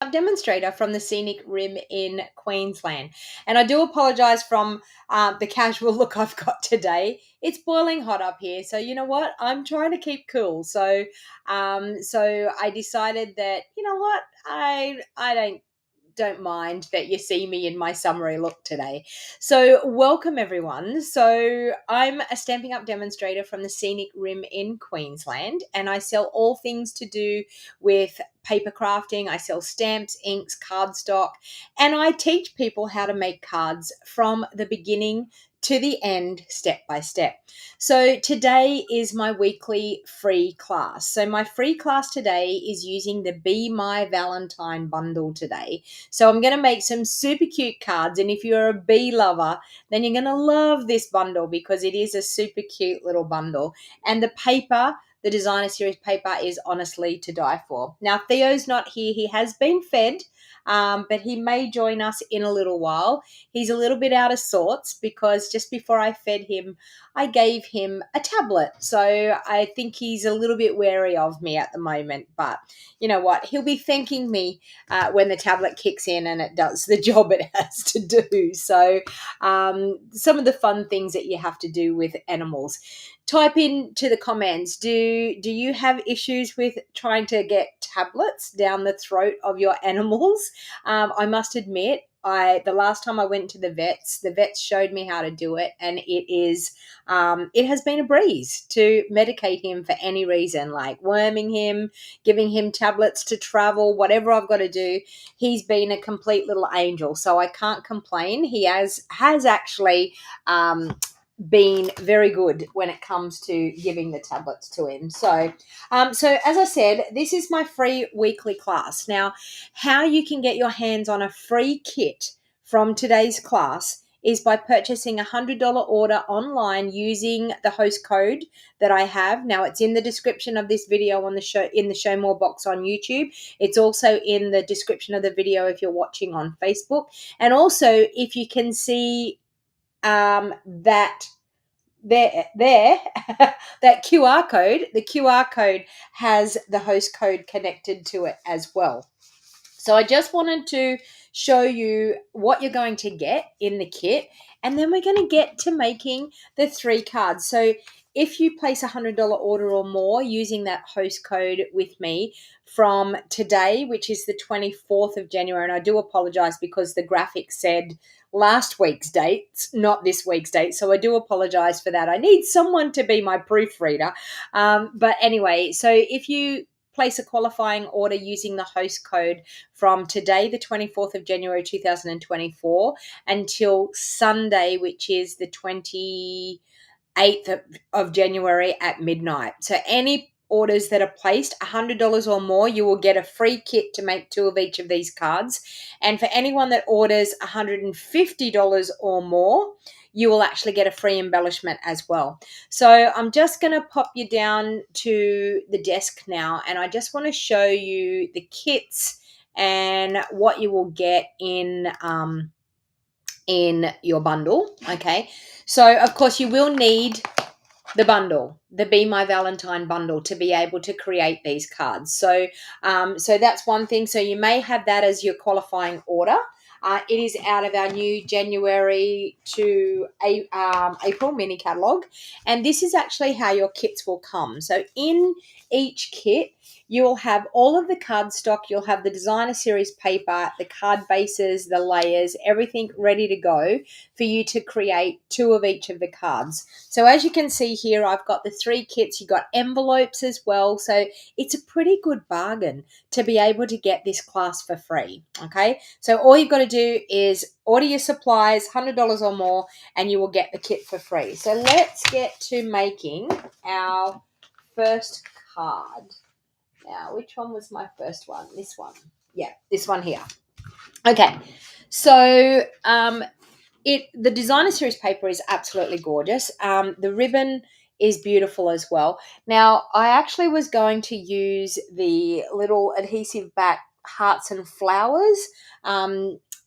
Demonstrator from the scenic rim in Queensland. And I do apologize from the casual look I've got today. It's boiling hot up here, so you know what, I'm trying to keep cool. So I decided that, you know what, I don't mind that you see me in my summery look today. So welcome everyone. So I'm a Stampin' Up demonstrator from the scenic rim in Queensland, and I sell all things to do with paper crafting. I sell stamps, inks, cardstock, and I teach people how to make cards from the beginning to the end, step by step. So today is my weekly free class. So my free class today is using the Be My Valentine bundle today. So I'm going to make some super cute cards, and if you're a bee lover, then you're going to love this bundle because it is a super cute little bundle. And the paper, the designer series paper, is honestly to die for. Now, Theo's not here. He has been fed, but he may join us in a little while. He's a little bit out of sorts because just before I fed him, I gave him a tablet. So I think he's a little bit wary of me at the moment. But you know what? He'll be thanking me when the tablet kicks in and it does the job it has to do. So some of the fun things that you have to do with animals. Type into the comments, do you have issues with trying to get tablets down the throat of your animals? I must admit, the last time I went to the vets showed me how to do it, and it has been a breeze to medicate him for any reason, like worming him, giving him tablets to travel, whatever I've got to do. He's been a complete little angel, so I can't complain. He has actually been very good when it comes to giving the tablets to him. So as I said, this is my free weekly class. Now, how you can get your hands on a free kit from today's class is by purchasing a $100 order online using the host code that I have. Now, it's in the description of this video on the show, in the Show More box on YouTube. It's also in the description of the video if you're watching on Facebook. And also, if you can see that that QR code, the QR code has the host code connected to it as well. So I just wanted to show you what you're going to get in the kit, and then we're going to get to making the 3 cards. So if you place a $100 order or more using that host code with me from today, which is the 24th of January, and I do apologize because the graphic said last week's dates, not this week's date. So I do apologize for that. I need someone to be my proofreader. But anyway, so if you place a qualifying order using the host code from today, the 24th of January 2024, until Sunday, which is the 28th of January at midnight. So any orders that are placed $100 or more, you will get a free kit to make 2 of each of these cards. And for anyone that orders $150 or more, you will actually get a free embellishment as well. So I'm just going to pop you down to the desk now, and I just want to show you the kits and what you will get in your bundle. Okay, so of course you will need the bundle, the Be My Valentine bundle, to be able to create these cards. So that's one thing. So you may have that as your qualifying order. It is out of our new January to April mini catalog, and this is actually how your kits will come. So in each kit, you will have all of the cardstock, you'll have the designer series paper, the card bases, the layers, everything ready to go for you to create 2 of each of the cards. So as you can see here, I've got the 3 kits. You've got envelopes as well. So it's a pretty good bargain to be able to get this class for free. Okay, so all you've got to do is order your supplies, $100 or more, and you will get the kit for free. So let's get to making our first card. Now, which one was my first one? This one. Yeah, this one here. Okay, so the designer series paper is absolutely gorgeous. The ribbon is beautiful as well. Now, I actually was going to use the little adhesive back hearts and flowers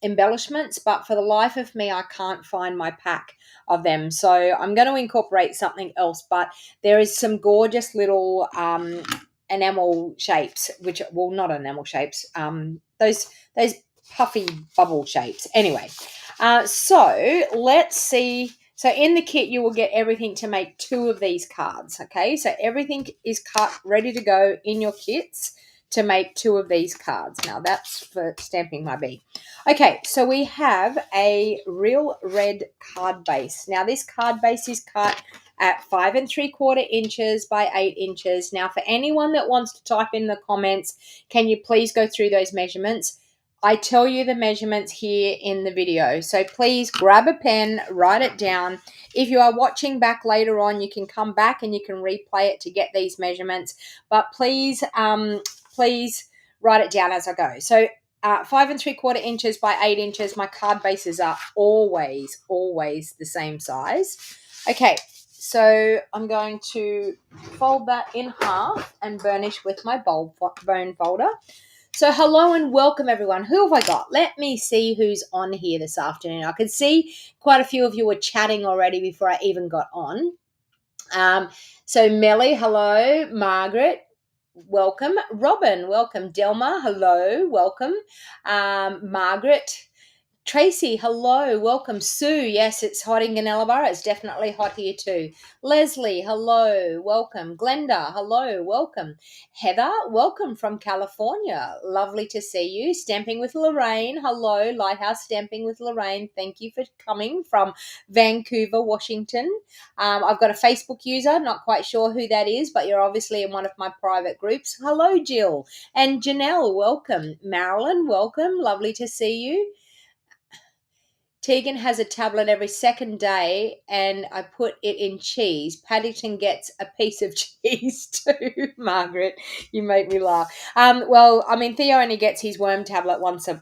embellishments, but for the life of me, I can't find my pack of them. So I'm going to incorporate something else, but there is some gorgeous little enamel shapes, which, well, not enamel shapes, those puffy bubble shapes. Anyway, so let's see. So in the kit, you will get everything to make 2 of these cards, okay? So everything is cut, ready to go in your kits to make 2 of these cards. Now, that's for Stamping My Bee. Okay, so we have a real red card base. Now, this card base is cut at 5 3/4 inches by 8 inches. Now, for anyone that wants to type in the comments, can you please go through those measurements? I tell you the measurements here in the video. So please grab a pen, write it down. If you are watching back later on, you can come back and you can replay it to get these measurements. But please, please write it down as I go. So 5 3/4 inches by 8 inches. My card bases are always the same size. Okay, so I'm going to fold that in half and burnish with my bone folder. So hello and welcome, everyone. Who have I got? Let me see who's on here this afternoon. I could see quite a few of you were chatting already before I even got on. So Melly, hello. Margaret, welcome. Robin, welcome. Delma, hello, welcome. Margaret, Tracy, hello, welcome. Sue, yes, it's hot in Ganellabara. It's definitely hot here too. Leslie, hello, welcome. Glenda, hello, welcome. Heather, welcome from California. Lovely to see you. Stamping with Lorraine, hello. Lighthouse Stamping with Lorraine, thank you for coming from Vancouver, Washington. I've got a Facebook user, not quite sure who that is, but you're obviously in one of my private groups. Hello, Jill. And Janelle, welcome. Marilyn, welcome. Lovely to see you. Tegan has a tablet every second day, and I put it in cheese. Paddington gets a piece of cheese too. Margaret, you make me laugh. Well, I mean, Theo only gets his worm tablet once a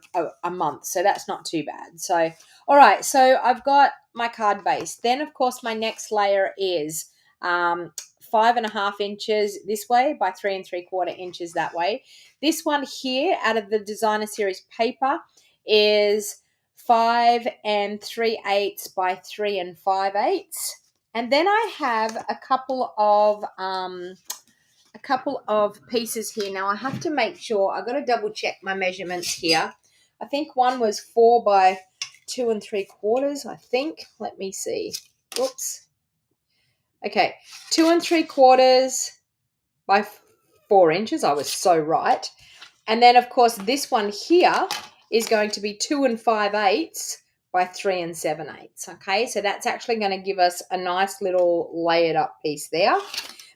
month, so that's not too bad. So, all right, so I've got my card base. Then, of course, my next layer is 5 1/2 inches this way by 3 3/4 inches that way. This one here out of the Designer Series paper is 5 3/8 by 3 5/8, and then I have a couple of pieces here. Now I have to make sure, I've got to double check my measurements here. I think one was 4 by 2 3/4, I think. Let me see. Whoops. Okay, 2 3/4 by 4 inches. I was so right. And then, of course, this one here is going to be 2 5/8 by 3 7/8. Okay, so that's actually going to give us a nice little layered up piece there.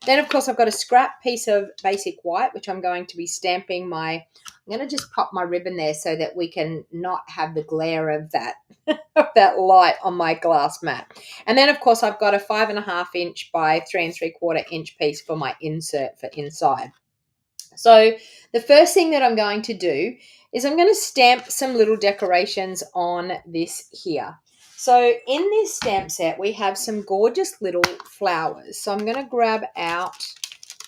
Then, of course, I've got a scrap piece of basic white, which I'm going to be stamping I'm going to just pop my ribbon there so that we can not have the glare of that, of that light on my glass mat. And then, of course, I've got a 5 1/2 inch by 3 3/4 inch piece for my insert for inside. So the first thing that I'm going to do is I'm going to stamp some little decorations on this here. So in this stamp set, we have some gorgeous little flowers. So I'm going to grab out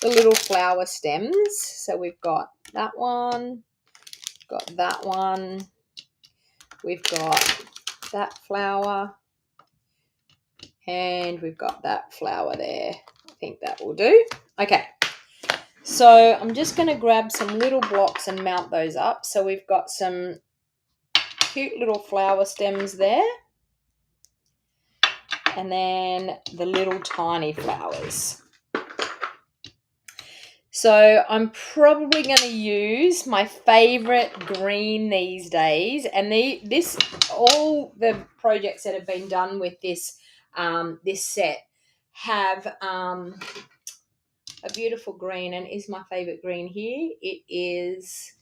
the little flower stems. So we've got that one, got that one, we've got that flower, and we've got that flower there. I think that will do. Okay. So I'm just going to grab some little blocks and mount those up. So we've got some cute little flower stems there. And then the little tiny flowers. So I'm probably going to use my favorite green these days. And all the projects that have been done with this set have a beautiful green, and is my favorite green here. It is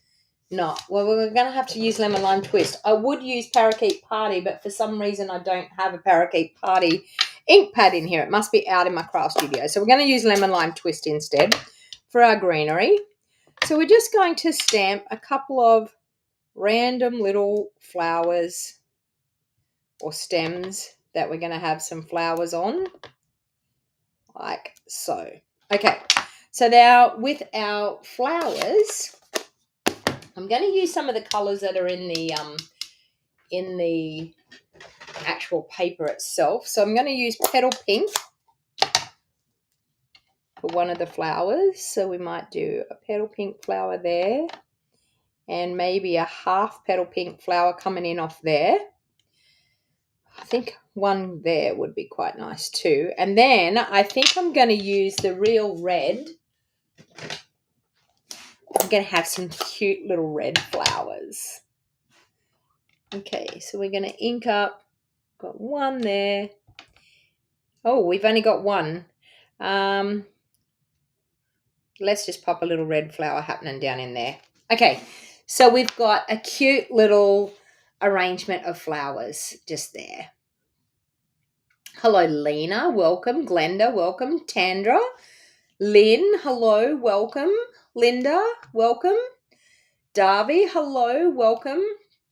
not. Well, we're going to have to use Lemon Lime Twist. I would use Parakeet Party, but for some reason I don't have a Parakeet Party ink pad in here. It must be out in my craft studio. So we're going to use Lemon Lime Twist instead for our greenery. So we're just going to stamp a couple of random little flowers or stems that we're going to have some flowers on, like so. Okay, so now with our flowers, I'm going to use some of the colours that are in the actual paper itself. So I'm going to use Petal Pink. for one of the flowers. So we might do a petal pink flower there and maybe a half petal pink flower coming in off there. I think one there would be quite nice too. And then I think I'm going to use the real red. I'm going to have some cute little red flowers. Okay, so we're going to ink up. Got one there. Oh, we've only got one. Let's just pop a little red flower happening down in there. Okay, so we've got a cute little arrangement of flowers just there. Hello, Lena. Welcome. Glenda, welcome. Tandra. Lynn, hello. Welcome. Linda, welcome. Darby, hello. Welcome.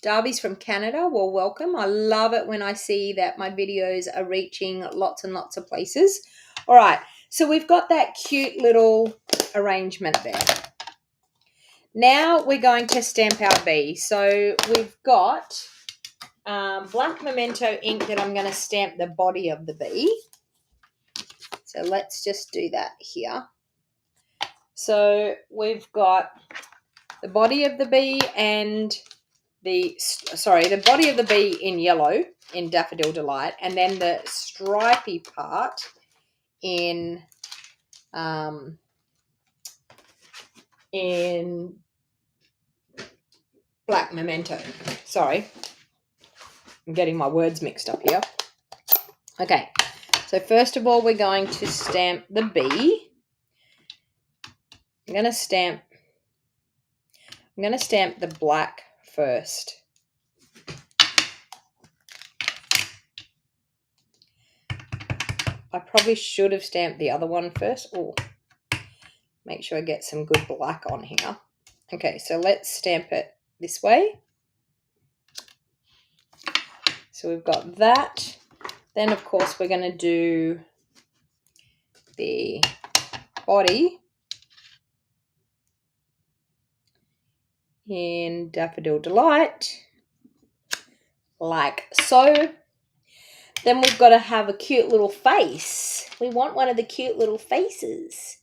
Darby's from Canada. Well, welcome. I love it when I see that my videos are reaching lots and lots of places. All right, so we've got that cute little arrangement there. Now we're going to stamp our bee. So we've got black memento ink that I'm going to stamp the body of the bee. So let's just do that here. So we've got the body of the bee and the body of the bee in yellow in Daffodil Delight, and then the stripy part in black memento. Sorry, I'm getting my words mixed up here. Okay, so first of all, we're going to stamp the bee. I'm going to stamp the black first. I probably should have stamped the other one first. Oh, make sure I get some good black on here. Okay, so let's stamp it this way. So we've got that. Then, of course, we're going to do the body in Daffodil Delight, like so. Then we've got to have a cute little face. We want one of the cute little faces.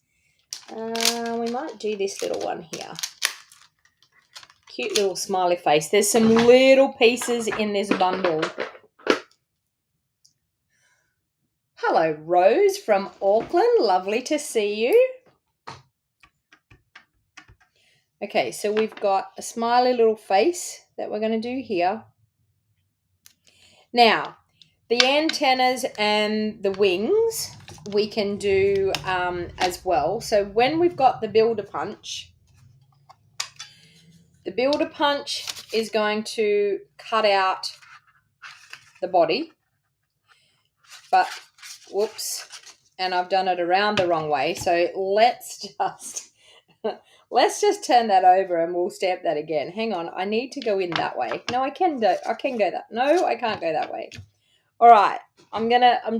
We might do this little one here. Cute little smiley face. There's some little pieces in this bundle. Hello, Rose from Auckland. Lovely to see you. Okay, so we've got a smiley little face that we're going to do here. Now, the antennas and the wings we can do as well. So when we've got the builder punch is going to cut out the body. But, whoops, and I've done it around the wrong way. So let's just turn that over and we'll stamp that again. Hang on, I need to go in that way. No, I can go that. No, I can't go that way. All right, I'm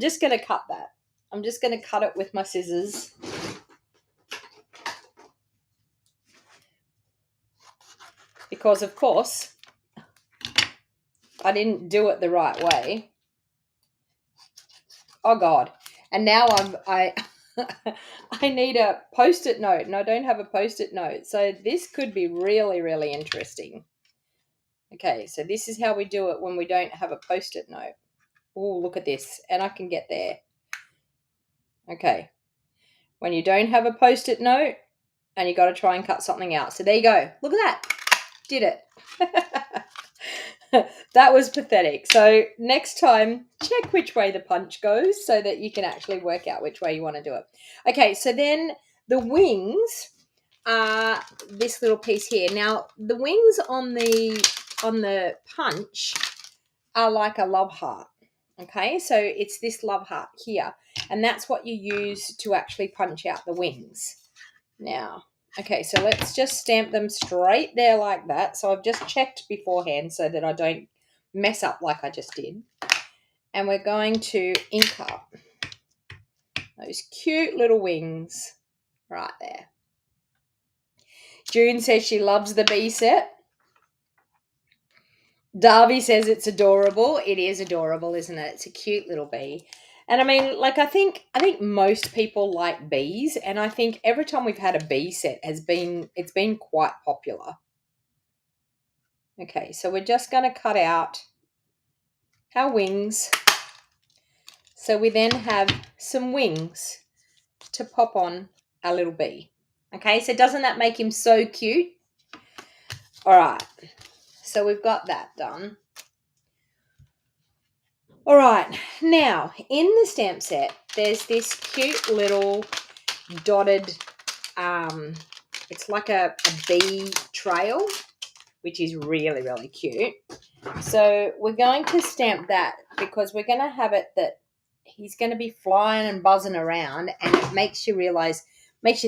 just gonna cut that. I'm just gonna cut it with my scissors. Because of course I didn't do it the right way. Oh God. And now I need a post-it note, and I don't have a post-it note. So this could be really, really interesting. Okay, so this is how we do it when we don't have a post-it note. Oh, look at this. And I can get there. Okay. When you don't have a post-it note and you got to try and cut something out. So there you go. Look at that. Did it. That was pathetic. So next time, check which way the punch goes so that you can actually work out which way you want to do it. Okay, so then the wings are this little piece here. Now, the wings on the punch are like a love heart. Okay, so it's this love heart here, and that's what you use to actually punch out the wings. Now, okay, so let's just stamp them straight there like that. So I've just checked beforehand so that I don't mess up like I just did. And we're going to ink up those cute little wings right there. June says she loves the bee set. Darby says it's adorable. It is adorable, isn't it? It's a cute little bee. And I mean, like, I think most people like bees, and I think every time we've had a bee set it's been quite popular. Okay, so we're just going to cut out our wings. So we then have some wings to pop on our little bee. Okay, so doesn't that make him so cute? All right, so we've got that done. All right, now in the stamp set, there's this cute little dotted, it's like a bee trail, which is really, really cute. So we're going to stamp that because we're going to have it that he's going to be flying and buzzing around, and it makes you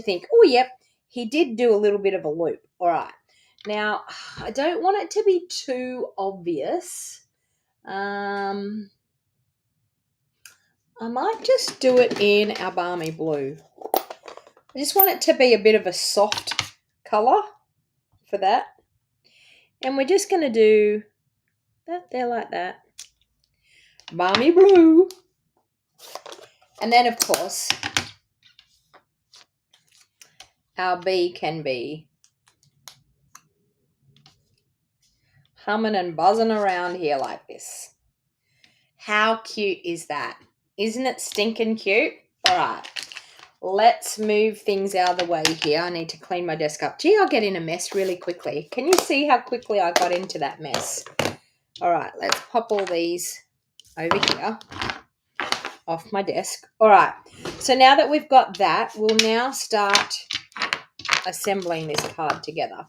think, oh, yep, he did do a little bit of a loop. All right. Now, I don't want it to be too obvious. I might just do it in our balmy blue. I just want it to be a bit of a soft colour for that. And we're just going to do that there like that. Balmy blue. And then, of course, our bee can be humming and buzzing around here like this. How cute is that? Isn't it stinking cute? All right, let's move things out of the way here. I need to clean my desk up. Gee, I'll get in a mess really quickly. Can you see how quickly I got into that mess? All right, let's pop all these over here off my desk. All right, so now that we've got that, we'll now start assembling this card together.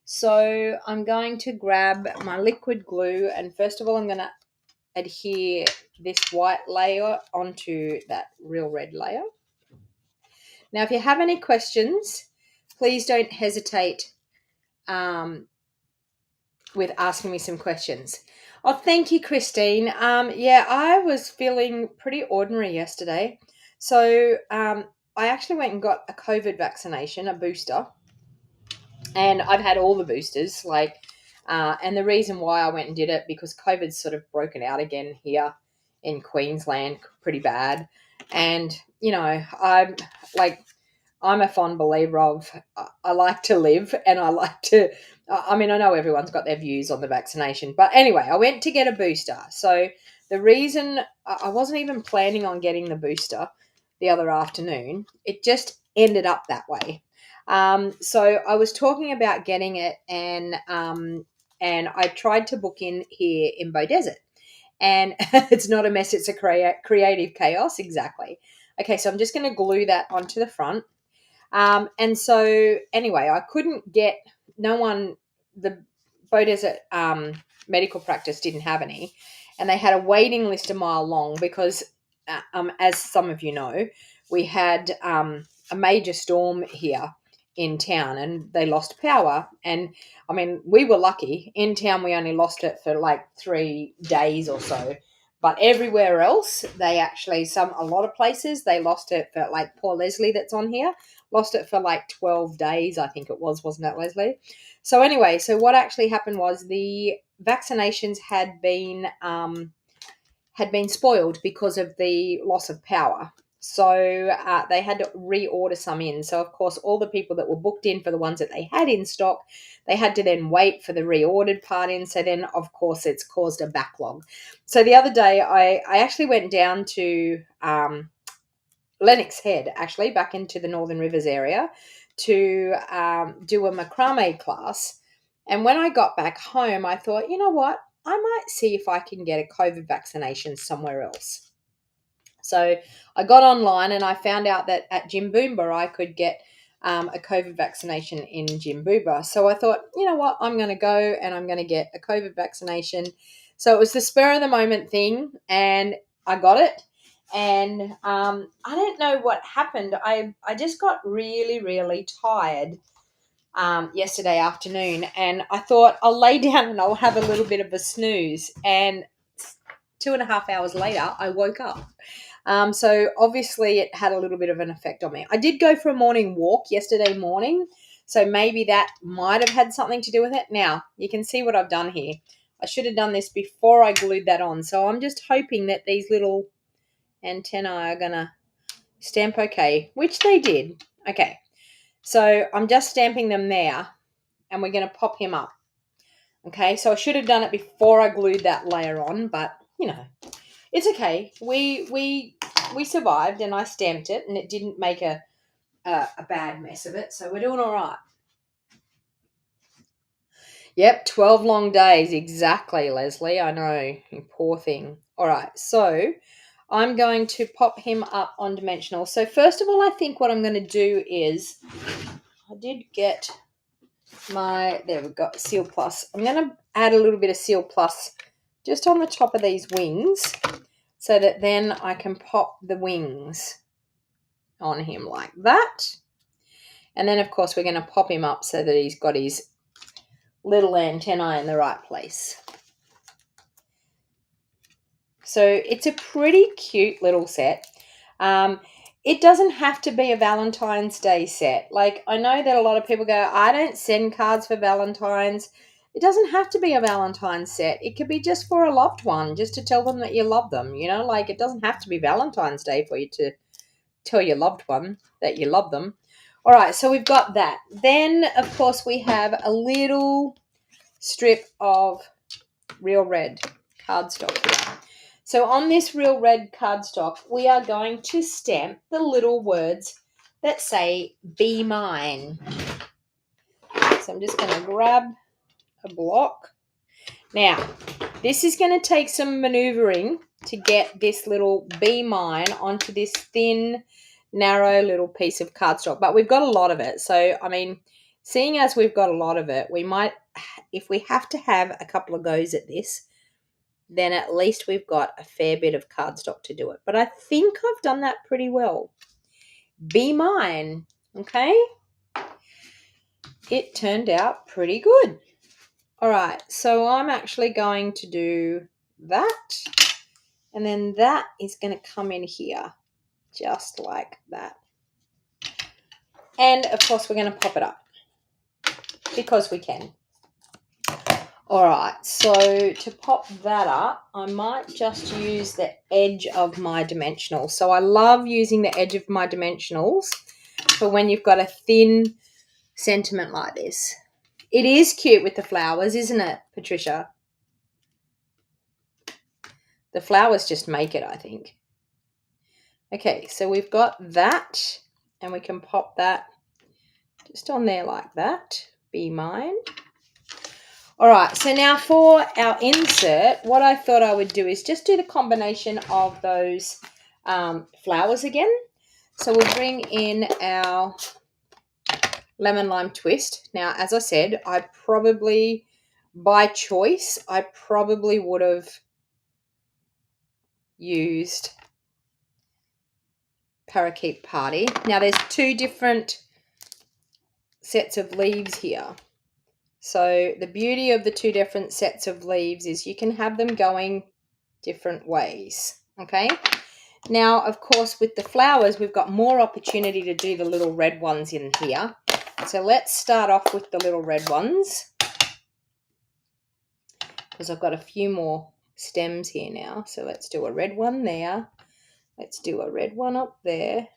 So I'm going to grab my liquid glue, and first of all I'm going to adhere this white layer onto that real red layer. Now if you have any questions, please don't hesitate with asking me some questions. Oh, thank you, Christine. Yeah, I was feeling pretty ordinary yesterday. So I actually went and got a COVID vaccination, a booster. And I've had all the boosters, and the reason why I went and did it, because COVID's sort of broken out again here in Queensland pretty bad. And, you know, I'm a fond believer of, I like to live, and I like to, I mean, I know everyone's got their views on the vaccination, but anyway, I went to get a booster. So the reason I wasn't even planning on getting the booster the other afternoon, it just ended up that way. So I was talking about getting it, and I tried to book in here in Bow Desert, and it's not a mess. It's a creative chaos. Exactly. Okay. So I'm just going to glue that onto the front. And so anyway, I couldn't get the Bow Desert, medical practice didn't have any, and they had a waiting list a mile long because, as some of you know, we had, a major storm here in town, and they lost power. And I mean, we were lucky. In town we only lost it for like 3 days or so, but everywhere else they actually, a lot of places they lost it for, like poor Leslie that's on here, lost it for like 12 days, I think it was, wasn't it, Leslie? So anyway, so what actually happened was the vaccinations had been spoiled because of the loss of power. So they had to reorder some in. So, of course, all the people that were booked in for the ones that they had in stock, they had to then wait for the reordered part in. So then, of course, it's caused a backlog. So the other day, I actually went down to Lennox Head, actually, back into the Northern Rivers area to do a macrame class. And when I got back home, I thought, you know what? I might see if I can get a COVID vaccination somewhere else. So I got online and I found out that at Jimboomba I could get a COVID vaccination in Jimboomba. So I thought, you know what, I'm going to go and I'm going to get a COVID vaccination. So it was the spur of the moment thing, and I got it. And I don't know what happened. I just got really, really tired yesterday afternoon, and I thought I'll lay down and I'll have a little bit of a snooze. And 2.5 hours later, I woke up. So obviously it had a little bit of an effect on me. I did go for a morning walk yesterday morning, so maybe that might have had something to do with it. Now, you can see what I've done here. I should have done this before I glued that on. So I'm just hoping that these little antennae are going to stamp okay, which they did. Okay, so I'm just stamping them there, and we're going to pop him up. Okay, so I should have done it before I glued that layer on, but, you know, it's okay. We survived, and I stamped it, and it didn't make a bad mess of it, so we're doing all right. Yep, 12 long days. Exactly, Leslie. I know. You poor thing. All right, so I'm going to pop him up on dimensional. So first of all, I think what I'm going to do is, I did get my, there we go, Seal Plus. I'm going to add a little bit of Seal Plus just on the top of these wings so that then I can pop the wings on him like that. And then, of course, we're going to pop him up so that he's got his little antennae in the right place. So it's a pretty cute little set. It doesn't have to be a Valentine's Day set. Like, I know that a lot of people go, I don't send cards for Valentine's. It doesn't have to be a Valentine's set. It could be just for a loved one, just to tell them that you love them. You know, like, it doesn't have to be Valentine's Day for you to tell your loved one that you love them. All right, so we've got that. Then, of course, we have a little strip of Real Red cardstock here. So on this Real Red cardstock, we are going to stamp the little words that say, be mine. So I'm just going to grab a block. Now, this is going to take some maneuvering to get this little be mine onto this thin, narrow little piece of cardstock. But we've got a lot of it. So, I mean, seeing as we've got a lot of it, we might, if we have to have a couple of goes at this, then at least we've got a fair bit of cardstock to do it. But I think I've done that pretty well. Be mine, okay? It turned out pretty good. All right, so I'm actually going to do that, and then that is going to come in here, just like that. And, of course, we're going to pop it up, because we can. All right, so to pop that up, I might just use the edge of my dimensional. So I love using the edge of my dimensionals for when you've got a thin sentiment like this. It is cute with the flowers, isn't it, Patricia? The flowers just make it, I think. Okay, so we've got that, and we can pop that just on there like that. Be mine. All right, so now for our insert, what I thought I would do is just do the combination of those flowers again. So we'll bring in our lemon lime twist. Now, as I said, I probably, by choice, I probably would have used Parakeet Party. Now, there's two different sets of leaves here. So the beauty of the two different sets of leaves is you can have them going different ways, okay? Now, of course, with the flowers, we've got more opportunity to do the little red ones in here. So let's start off with the little red ones, because I've got a few more stems here now. So let's do a red one there. Let's do a red one up there.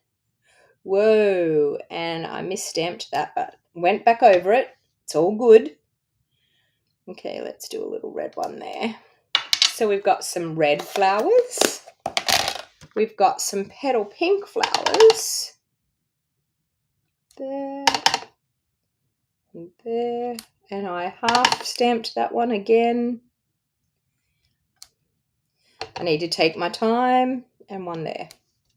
Whoa, and I misstamped that, but went back over it. It's all good. Okay, let's do a little red one there. So we've got some red flowers. We've got some petal pink flowers. There. And there. And I half stamped that one again. I need to take my time. And one there.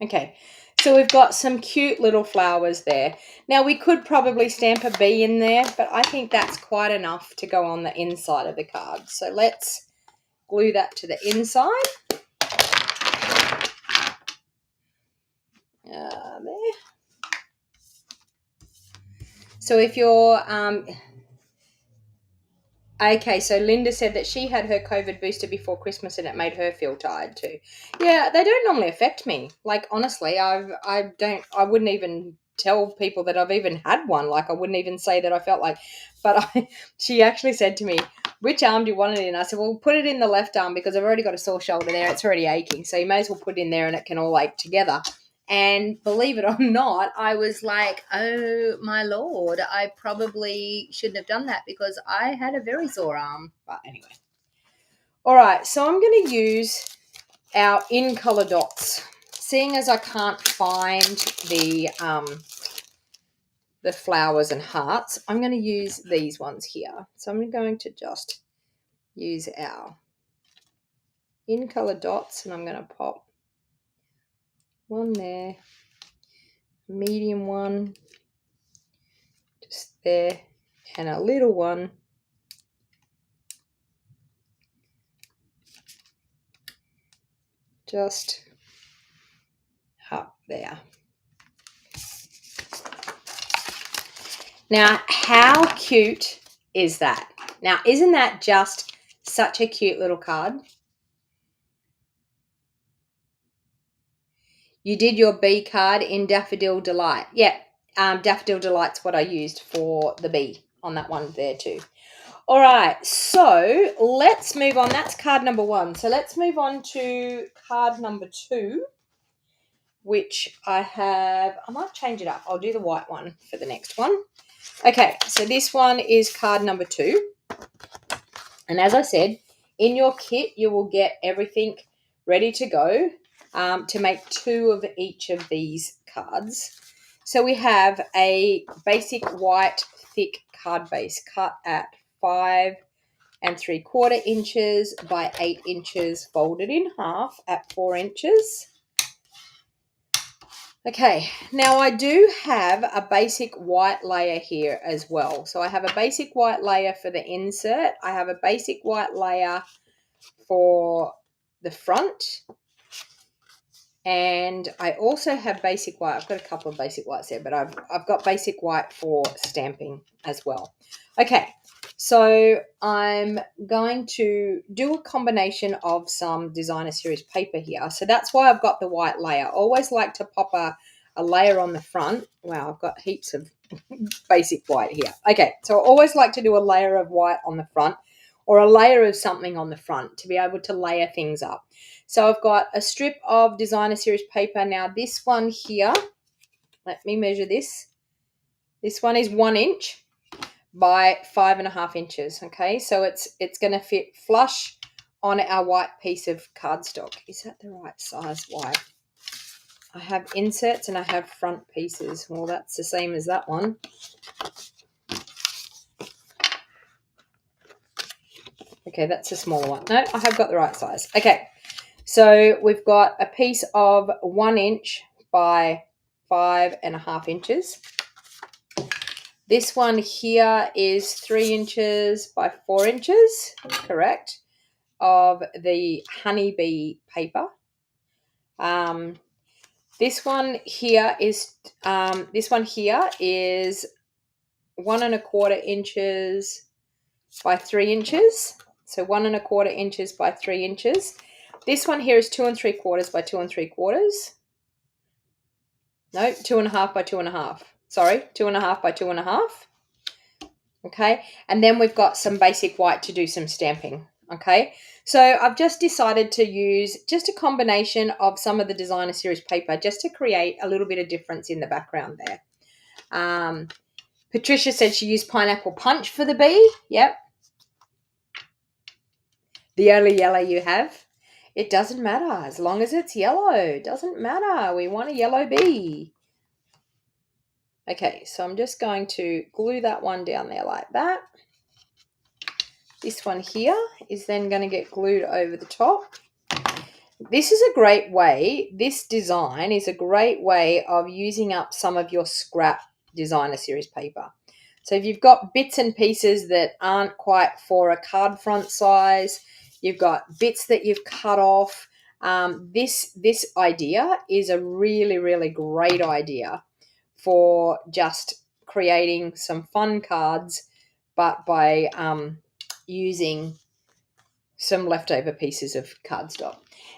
Okay, so we've got some cute little flowers there. Now, we could probably stamp a bee in there, but I think that's quite enough to go on the inside of the card. So let's glue that to the inside. There. So if you're... okay, so Linda said that she had her COVID booster before Christmas and it made her feel tired too. Yeah, they don't normally affect me. Like, honestly, I wouldn't even tell people that I've even had one. Like, I wouldn't even say that I felt like, but she actually said to me, which arm do you want it in? I said, well, put it in the left arm because I've already got a sore shoulder there. It's already aching. So you may as well put it in there and it can all ache together. And believe it or not, I was like, oh, my Lord, I probably shouldn't have done that because I had a very sore arm. But anyway. All right, so I'm going to use our in-color dots. Seeing as I can't find the flowers and hearts, I'm going to use these ones here. So I'm going to just use our in-color dots, and I'm going to pop one there, medium one just there, and a little one just up there. Now, how cute is that? Now, isn't that just such a cute little card? You did your bee card in Daffodil Delight. Yeah, Daffodil Delight's what I used for the bee on that one there too. All right, so let's move on. That's card number 1. So let's move on to card number 2, which I might change it up. I'll do the white one for the next one. Okay, so this one is card number 2. And as I said, in your kit, you will get everything ready to go to make 2 of each of these cards. So we have a basic white thick card base cut at 5 3/4 inches by 8 inches, folded in half at 4 inches. Okay, now I do have a basic white layer here as well. So I have a basic white layer for the insert. I have a basic white layer for the front. And I also have basic white. I've got a couple of basic whites there, but I've got basic white for stamping as well. Okay, so I'm going to do a combination of some designer series paper here. So that's why I've got the white layer. I always like to pop a layer on the front. Wow, I've got heaps of basic white here. Okay, so I always like to do a layer of white on the front or a layer of something on the front to be able to layer things up. So I've got a strip of designer series paper. Now this one here, let me measure this. This one is 1 inch by 5.5 inches. Okay, so it's going to fit flush on our white piece of cardstock. Is that the right size white? I have inserts and I have front pieces. Well, that's the same as that one. Okay, that's a smaller one. No, I have got the right size. Okay, so we've got a piece of 1 inch by 5.5 inches. This one here is 3 inches by 4 inches, correct, of the honeybee paper. This one here is 1 1/4 inches by 3 inches. So 1 1/4 inches by 3 inches. This one here is 2 3/4 by 2 3/4. No, 2.5 by 2.5. Sorry, 2.5 by 2.5. Okay, and then we've got some basic white to do some stamping. Okay, so I've just decided to use just a combination of some of the designer series paper just to create a little bit of difference in the background there. Patricia said she used pineapple punch for the bee. Yep. The only yellow you have. It doesn't matter as long as it's yellow. It doesn't matter. We want a yellow bee. Okay, so I'm just going to glue that one down there like that. This one here is then going to get glued over the top. This is a great way, this design is a great way of using up some of your scrap designer series paper. So if you've got bits and pieces that aren't quite for a card front size, you've got bits that you've cut off, this idea is a really, really great idea for just creating some fun cards, but by using some leftover pieces of cardstock.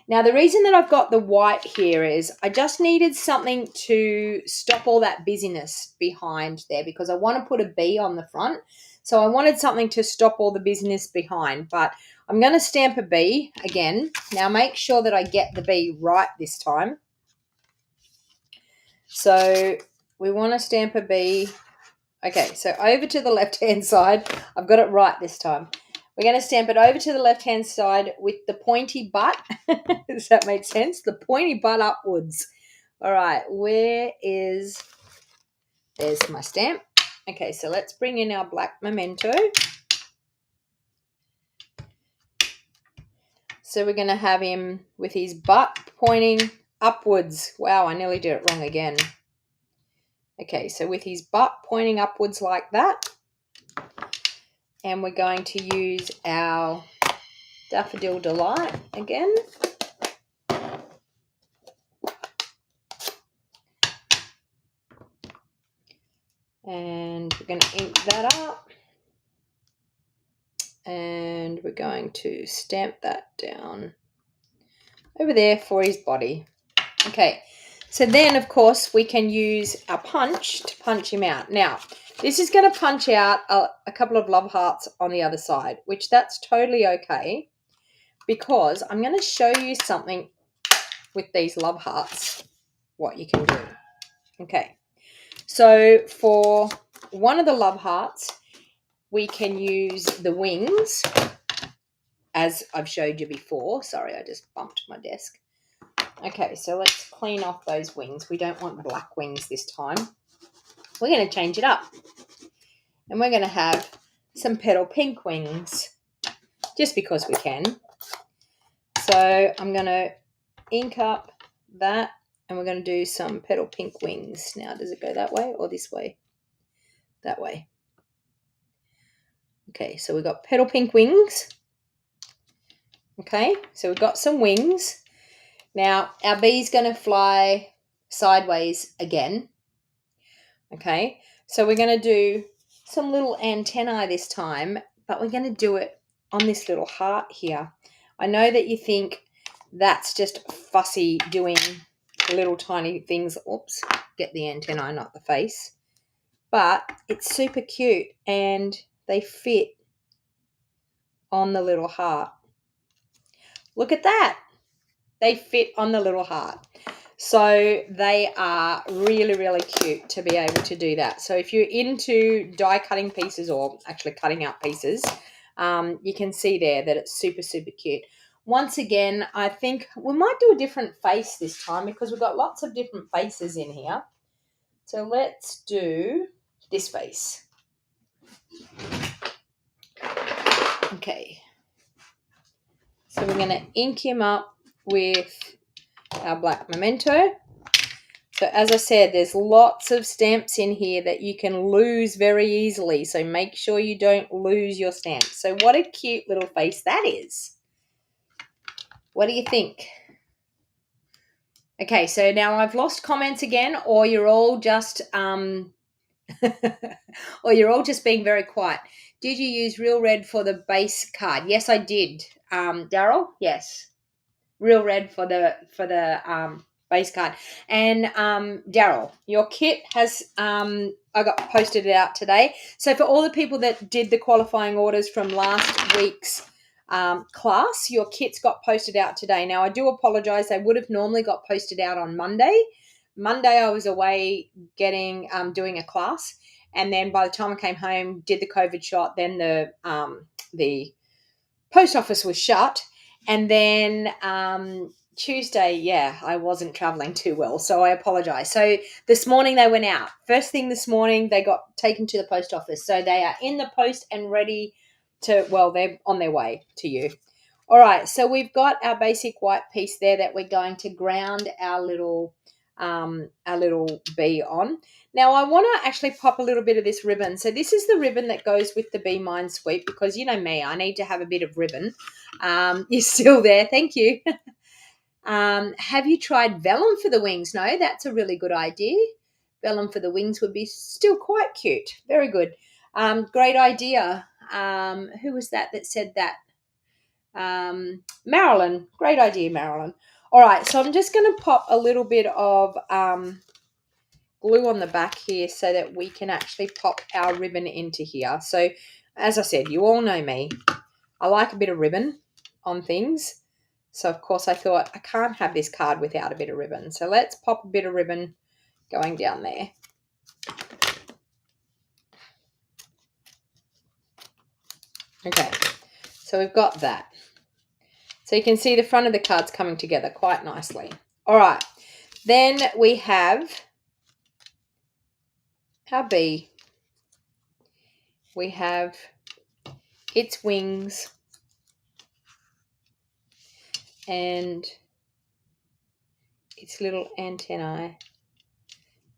Now, the reason that I've got the white here is I just needed something to stop all that busyness behind there, because I want to put a bee on the front. So I wanted something to stop all the business behind, but I'm going to stamp a bee again. Now, make sure that I get the bee right this time. So we want to stamp a bee. Okay, so over to the left-hand side. I've got it right this time. We're going to stamp it over to the left-hand side with the pointy butt. Does that make sense? The pointy butt upwards. All right, there's my stamp. Okay, so let's bring in our black memento. So we're going to have him with his butt pointing upwards. Wow, I nearly did it wrong again. Okay, so with his butt pointing upwards like that. And we're going to use our Daffodil Delight again. And we're going to ink that up. And we're going to stamp that down over there for his body. Okay, so then, of course, we can use our punch to punch him out. Now, this is going to punch out a couple of love hearts on the other side, which that's totally okay, because I'm going to show you something with these love hearts, what you can do. Okay, so for one of the love hearts, we can use the wings, as I've showed you before. Sorry, I just bumped my desk. Okay, so let's clean off those wings. We don't want black wings this time. We're going to change it up. And we're going to have some petal pink wings, just because we can. So I'm going to ink up that, and we're going to do some petal pink wings. Now, does it go that way or this way? That way. Okay, so we've got petal pink wings. Okay, so we've got some wings. Now, our bee's going to fly sideways again. Okay, so we're going to do some little antennae this time, but we're going to do it on this little heart here. I know that you think that's just fussy doing little tiny things. Oops, get the antennae, not the face. But it's super cute, and they fit on the little heart. Look at that. They fit on the little heart. So they are really, really cute to be able to do that. So if you're into die cutting pieces, or actually cutting out pieces, you can see there that it's super, super cute. Once again, I think we might do a different face this time, because we've got lots of different faces in here. So let's do this face. Okay. So we're going to ink him up with our black memento. So as I said, there's lots of stamps in here that you can lose very easily. So make sure you don't lose your stamps. So what a cute little face that is. What do you think? Okay, so now I've lost comments again, or you're all just or you're all just being very quiet. Did you use Real Red for the base card? Yes, I did. Daryl, yes. Real Red for the base card. And Daryl, your kit has I got posted it out today. So for all the people that did the qualifying orders from last week's class, your kits got posted out today. Now I do apologize. They would have normally got posted out on Monday. Monday I was away doing a class, and then by the time I came home, did the COVID shot, then the post office was shut. And then Tuesday, I wasn't traveling too well, so I apologize. So this morning they went out. First thing this morning, they got taken to the post office. So they are in the post and ready to, well, they're on their way to you. All right, so we've got our basic white piece there that we're going to ground our little bee on. Now I want to actually pop a little bit of this ribbon. So this is the ribbon that goes with the Bee Minesweep, because you know me, I need to have a bit of ribbon. You're still there, thank you. Have you tried vellum for the wings? No, that's a really good idea. Vellum for the wings would be still quite cute. Very good. Great idea. Who was that said that? Marilyn. Great idea, Marilyn. All right, so I'm just going to pop a little bit of glue on the back here so that we can actually pop our ribbon into here. So, as I said, you all know me. I like a bit of ribbon on things. So, of course, I thought I can't have this card without a bit of ribbon. So, let's pop a bit of ribbon going down there. Okay, so we've got that. So you can see the front of the cards coming together quite nicely. All right, then we have our bee. We have its wings and its little antennae.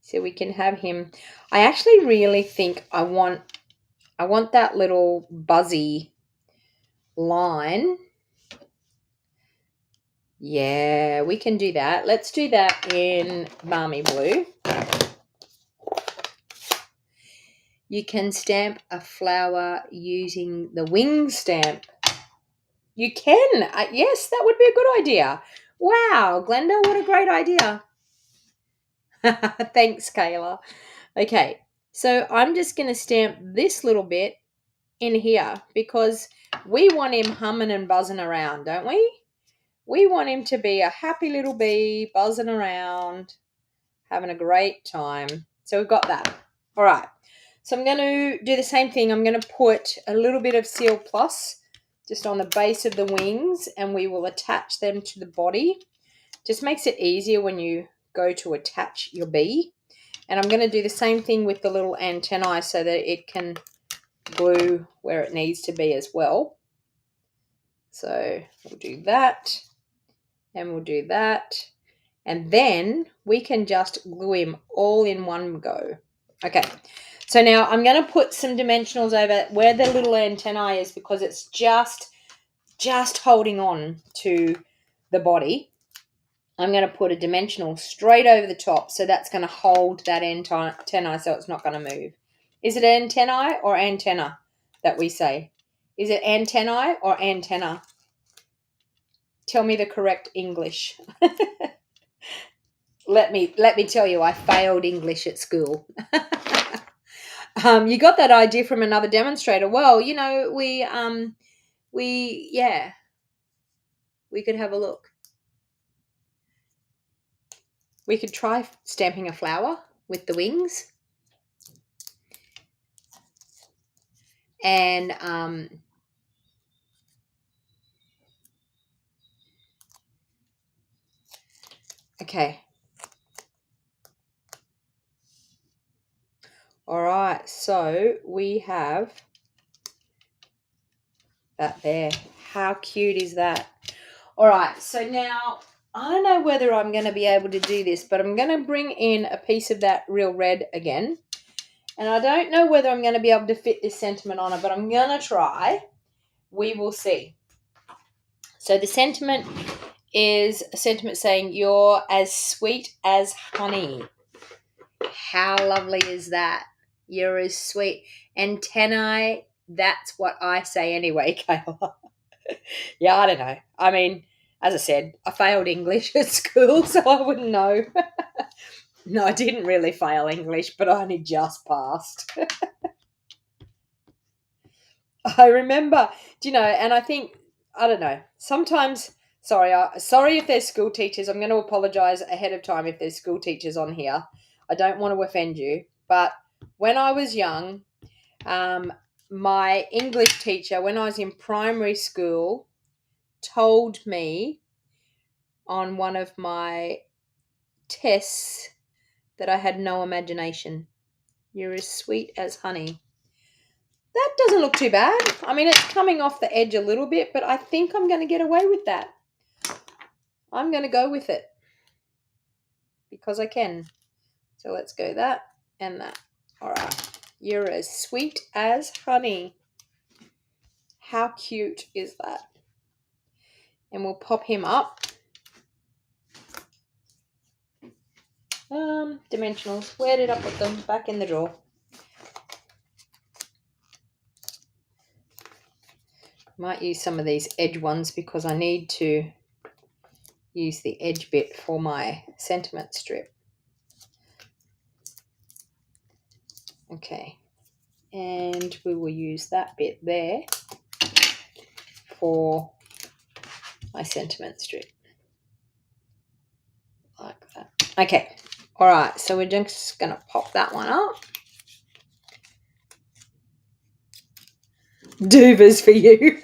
So we can have him. I actually really think I want that little buzzy line. Yeah, we can do that. Let's do that in Balmy Blue. You can stamp a flower using the wing stamp. You can. Yes, that would be a good idea. Wow, Glenda, what a great idea. Thanks, Kayla. Okay, so I'm just going to stamp this little bit in here because we want him humming and buzzing around, don't we? We want him to be a happy little bee, buzzing around, having a great time. So we've got that. All right. So I'm going to do the same thing. I'm going to put a little bit of Seal Plus just on the base of the wings, and we will attach them to the body. Just makes it easier when you go to attach your bee. And I'm going to do the same thing with the little antennae so that it can glue where it needs to be as well. So we'll do that. And we'll do that. And then we can just glue him all in one go. Okay, so now I'm going to put some dimensionals over where the little antennae is because it's just holding on to the body. I'm going to put a dimensional straight over the top, so that's going to hold that antennae so it's not going to move. Is it antennae or antenna that we say? Is it antennae or antenna? Tell me the correct English. Let me tell you, I failed English at school. You got that idea from another demonstrator. Well, you know, we could have a look. We could try stamping a flower with the wings. And okay. All right, so we have that there. How cute is that? All right, so now I don't know whether I'm going to be able to do this, but I'm going to bring in a piece of that real red again. And I don't know whether I'm going to be able to fit this sentiment on it, but I'm going to try. We will see. So the sentiment is a sentiment saying, "You're as sweet as honey." How lovely is that? You're as sweet. Antennae, that's what I say anyway, Kayla. Yeah, I don't know. I mean, as I said, I failed English at school, so I wouldn't know. No, I didn't really fail English, but I only just passed. I remember, and I think, I don't know, sometimes, sorry if there's school teachers, I'm going to apologise ahead of time if there's school teachers on here. I don't want to offend you, but when I was young, my English teacher, when I was in primary school, told me on one of my tests that I had no imagination. You're as sweet as honey. That doesn't look too bad. I mean, it's coming off the edge a little bit, but I think I'm going to get away with that. I'm going to go with it because I can. So let's go that and that. All right. You're as sweet as honey. How cute is that? And we'll pop him up. Dimensionals. Where did I put them? Back in the drawer. Might use some of these edge ones because I need to use the edge bit for my sentiment strip. Okay, and we will use that bit there for my sentiment strip, like that. Okay, all right, so we're just going to pop that one up. Doovers for you.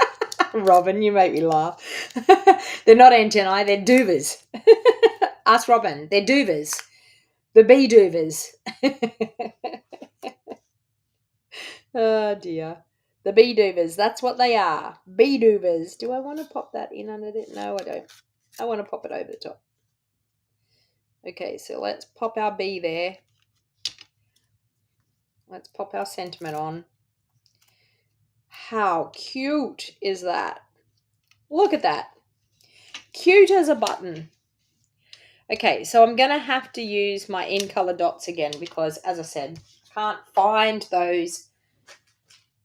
Robin, you make me laugh. They're not antennae, they're doovers. Ask Robin, they're doovers. The bee doovers. Oh dear. The bee doovers, that's what they are. Bee doovers. Do I want to pop that in under it? No, I don't. I want to pop it over the top. Okay, so let's pop our bee there. Let's pop our sentiment on. How cute is that? Look at that. Cute as a button. Okay, so I'm going to have to use my in-color dots again because, as I said, I can't find those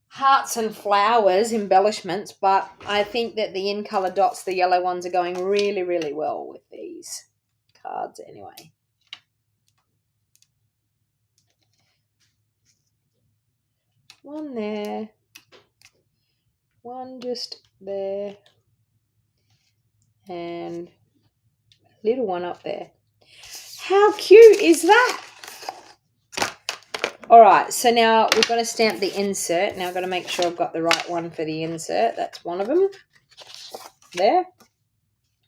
hearts and flowers embellishments, but I think that the in-color dots, the yellow ones, are going really, really well with these cards anyway. One there. One just there. And a little one up there. How cute is that? All right, so now we're going to stamp the insert. Now I've got to make sure I've got the right one for the insert. That's one of them. There.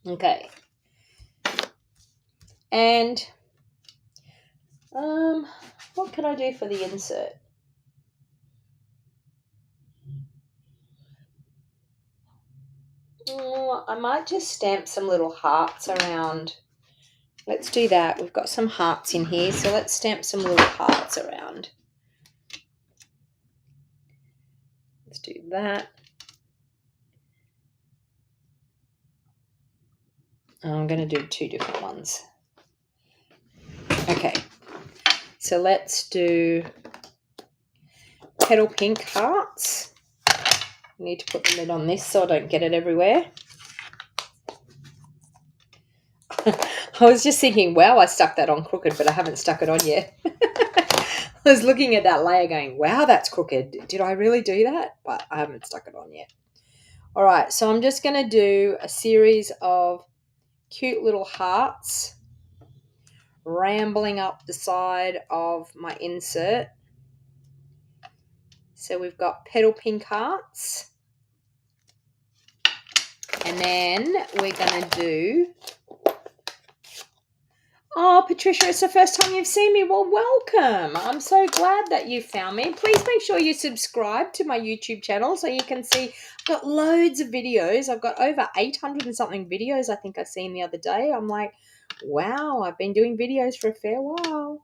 Okay. And what can I do for the insert? Oh, I might just stamp some little hearts around. Let's do that. We've got some hearts in here, so let's stamp some little hearts around. Let's do that. I'm going to do two different ones. Okay, so let's do petal pink hearts. I need to put the lid on this so I don't get it everywhere. I was just thinking, wow, I stuck that on crooked, but I haven't stuck it on yet. I was looking at that layer going, wow, that's crooked. Did I really do that? But I haven't stuck it on yet. All right, so I'm just going to do a series of cute little hearts rambling up the side of my insert. So we've got petal pink hearts. And then we're going to do... Oh, Patricia, it's the first time you've seen me. Well, welcome. I'm so glad that you found me. Please make sure you subscribe to my YouTube channel so you can see I've got loads of videos. I've got over 800 and something videos I think I've seen the other day. I'm like, wow, I've been doing videos for a fair while.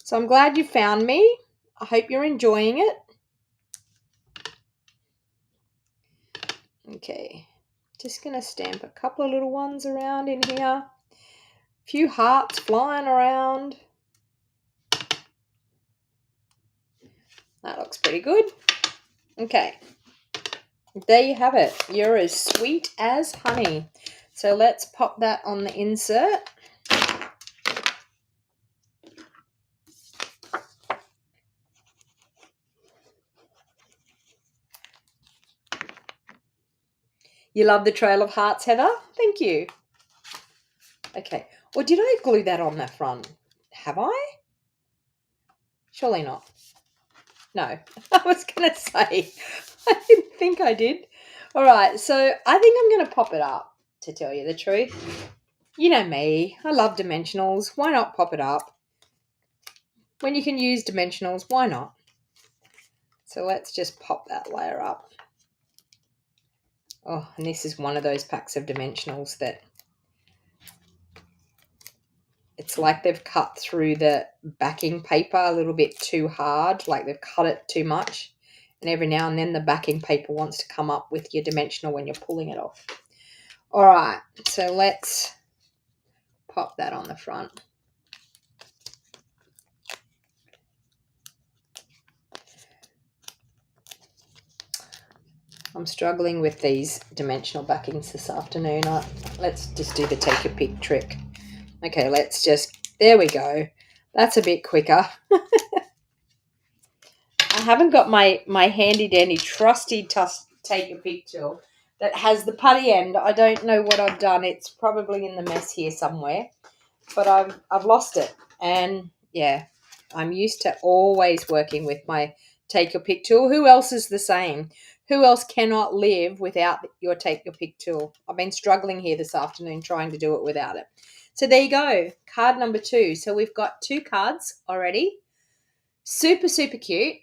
So I'm glad you found me. I hope you're enjoying it. Okay, just going to stamp a couple of little ones around in here. Few hearts flying around. That looks pretty good. Okay, there you have it. You're as sweet as honey. So let's pop that on the insert. You love the trail of hearts, Heather? Thank you. Okay, or did I glue that on the front? Have I? Surely not. No, I was going to say, I didn't think I did. All right, so I think I'm going to pop it up, to tell you the truth. You know me, I love dimensionals. Why not pop it up? When you can use dimensionals, why not? So let's just pop that layer up. Oh, and this is one of those packs of dimensionals that it's like they've cut through the backing paper a little bit too hard, like they've cut it too much. And every now and then the backing paper wants to come up with your dimensional when you're pulling it off. All right, so let's pop that on the front. I'm struggling with these dimensional backings this afternoon. Let's just do the take a pick trick. Okay, let's just, there we go. That's a bit quicker. I haven't got my handy dandy trusty take a pick tool that has the putty end. I don't know what I've done. It's probably in the mess here somewhere, but I've lost it. And yeah, I'm used to always working with my take your pick tool. Who else is the same? Who else cannot live without your take your pick tool? I've been struggling here this afternoon trying to do it without it. So there you go, card number 2. So we've got 2 cards already. Super, super cute.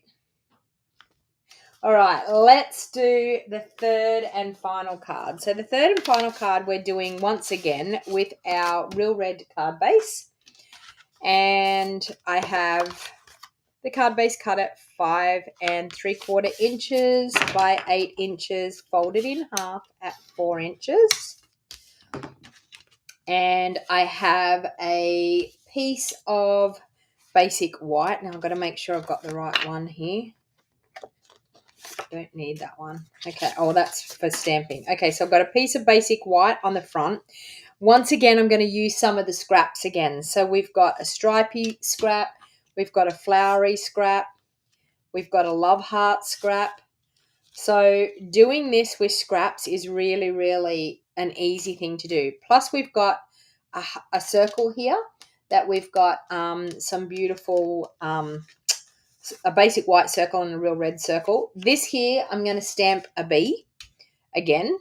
All right, let's do the third and final card. So the third and final card we're doing once again with our Real Red card base. And I have the card base cut at 5 3/4 inches by 8 inches, folded in half at 4 inches. And I have a piece of basic white. Now I've got to make sure I've got the right one here. Don't need that one. Okay. Oh, that's for stamping. Okay, so I've got a piece of basic white on the front. Once again, I'm going to use some of the scraps again. So we've got a stripy scrap. We've got a flowery scrap. We've got a love heart scrap. So doing this with scraps is really, really an easy thing to do. Plus, we've got a circle here that we've got some beautiful a basic white circle and a real red circle. This here, I'm going to stamp a bee again.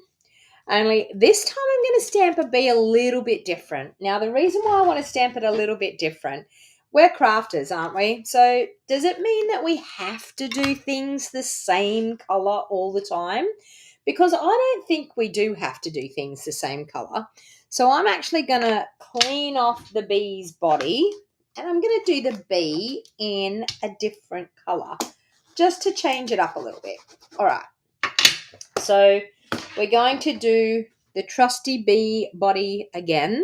Only this time I'm going to stamp a bee a little bit different. Now, the reason why I want to stamp it a little bit different, we're crafters, aren't we? So does it mean that we have to do things the same color all the time? Because I don't think we do have to do things the same color. So I'm actually going to clean off the bee's body. And I'm going to do the bee in a different color just to change it up a little bit. All right. So we're going to do the trusty bee body again,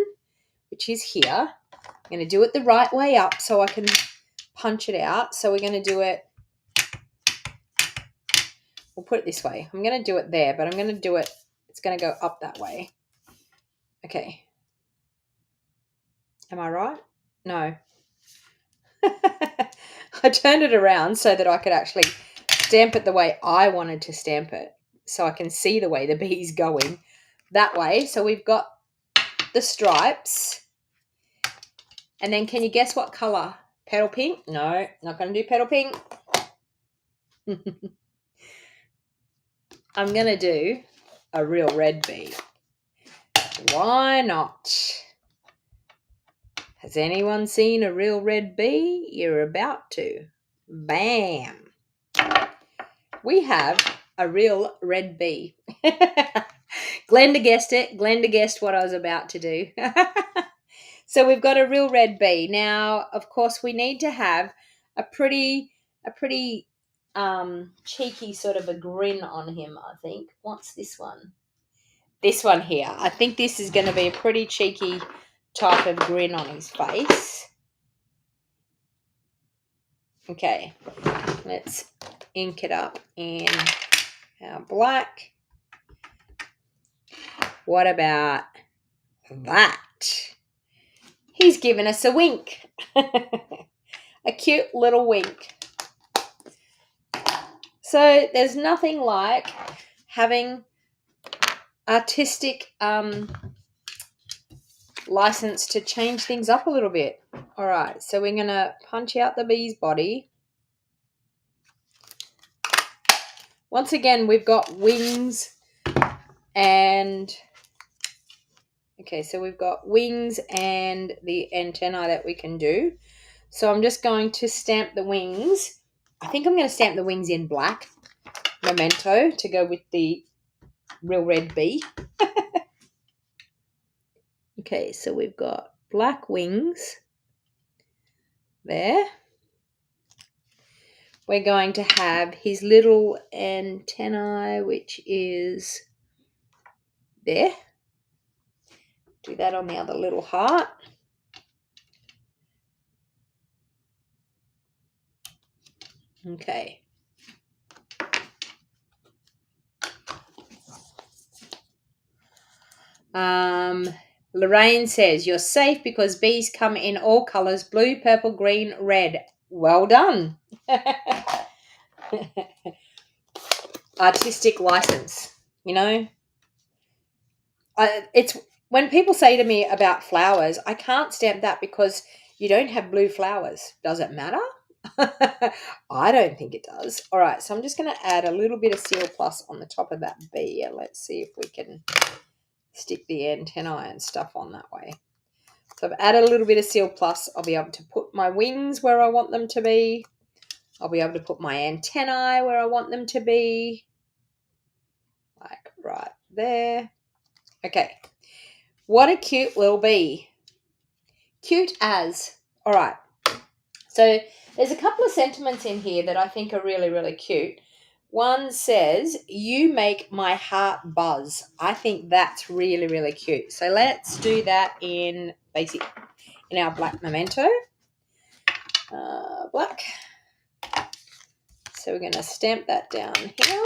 which is here. I'm going to do it the right way up so I can punch it out. So we're going to do it. We'll put it this way. I'm going to do it there, but I'm going to do it. It's going to go up that way. Okay. Am I right? No. I turned it around so that I could actually stamp it the way I wanted to stamp it, so I can see the way the bee's going that way. So we've got the stripes, and then can you guess what color? Petal pink? No, not going to do petal pink. I'm going to do a real red bee. Why not? Has anyone seen a real red bee? You're about to. Bam. We have a real red bee. Glenda guessed it. Glenda guessed what I was about to do. So we've got a real red bee. Now, of course, we need to have a pretty cheeky sort of a grin on him, I think. What's this one? This one here. I think this is going to be a pretty cheeky type of grin on his face. Okay, let's ink it up in our black. What about that? He's given us a wink. A cute little wink. So there's nothing like having artistic license to change things up a little bit. All right, so we're going to punch out the bee's body. Once again, we've got wings and... Okay, so we've got wings and the antennae that we can do. So I'm just going to stamp the wings. I think I'm going to stamp the wings in black memento to go with the real red bee. Okay, so we've got black wings there. We're going to have his little antennae, which is there. Do that on the other little heart. Okay. Lorraine says, you're safe because bees come in all colours, blue, purple, green, red. Well done. Artistic license, you know. It's when people say to me about flowers, I can't stamp that because you don't have blue flowers. Does it matter? I don't think it does. All right, so I'm just going to add a little bit of Seal Plus on the top of that bee. Let's see if we can stick the antennae and stuff on that way. So I've added a little bit of Seal Plus. I'll be able to put my wings where I want them to be. I'll be able to put my antennae where I want them to be. Like right there. Okay. What a cute little bee. Cute as. All right. So there's a couple of sentiments in here that I think are really, really cute. One says, you make my heart buzz. I think that's really, really cute. So let's do that in our black memento. Black. So we're going to stamp that down here.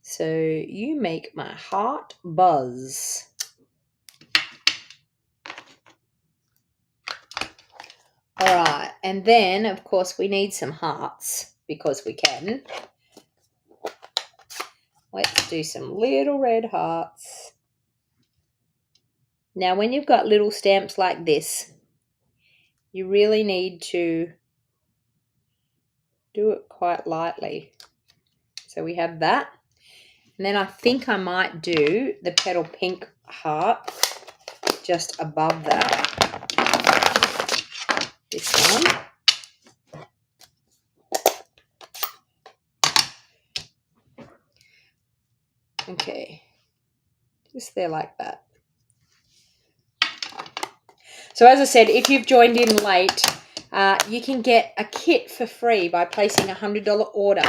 So you make my heart buzz. All right, and then, of course, we need some hearts because we can. Let's do some little red hearts. Now, when you've got little stamps like this, you really need to do it quite lightly. So we have that. And then I think I might do the petal pink heart just above that. This one. Okay, just there like that. So as I said, if you've joined in late, you can get a kit for free by placing a $100 order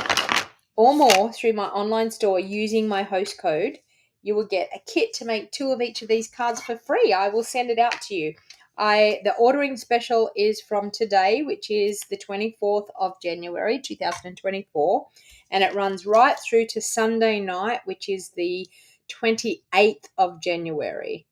or more through my online store using my host code. You will get a kit to make 2 of each of these cards for free. I will send it out to you. The ordering special is from today, which is the 24th of January, 2024, and it runs right through to Sunday night, which is the 28th of January,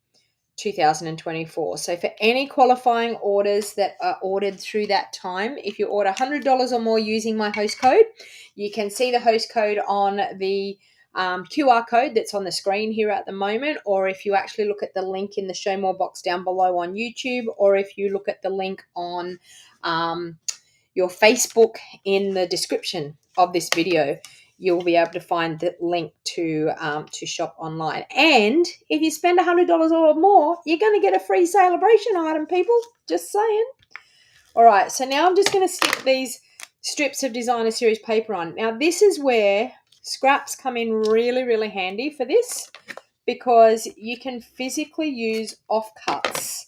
2024. So for any qualifying orders that are ordered through that time, if you order $100 or more using my host code, you can see the host code on the QR code that's on the screen here at the moment, or if you actually look at the link in the show more box down below on YouTube, or if you look at the link on your Facebook in the description of this video, you'll be able to find the link to shop online. And if you spend $100 or more, you're going to get a free celebration item, people. Just saying. All right, so now I'm just going to stick these strips of Designer Series paper on. Now, this is where scraps come in really, really handy for this, because you can physically use offcuts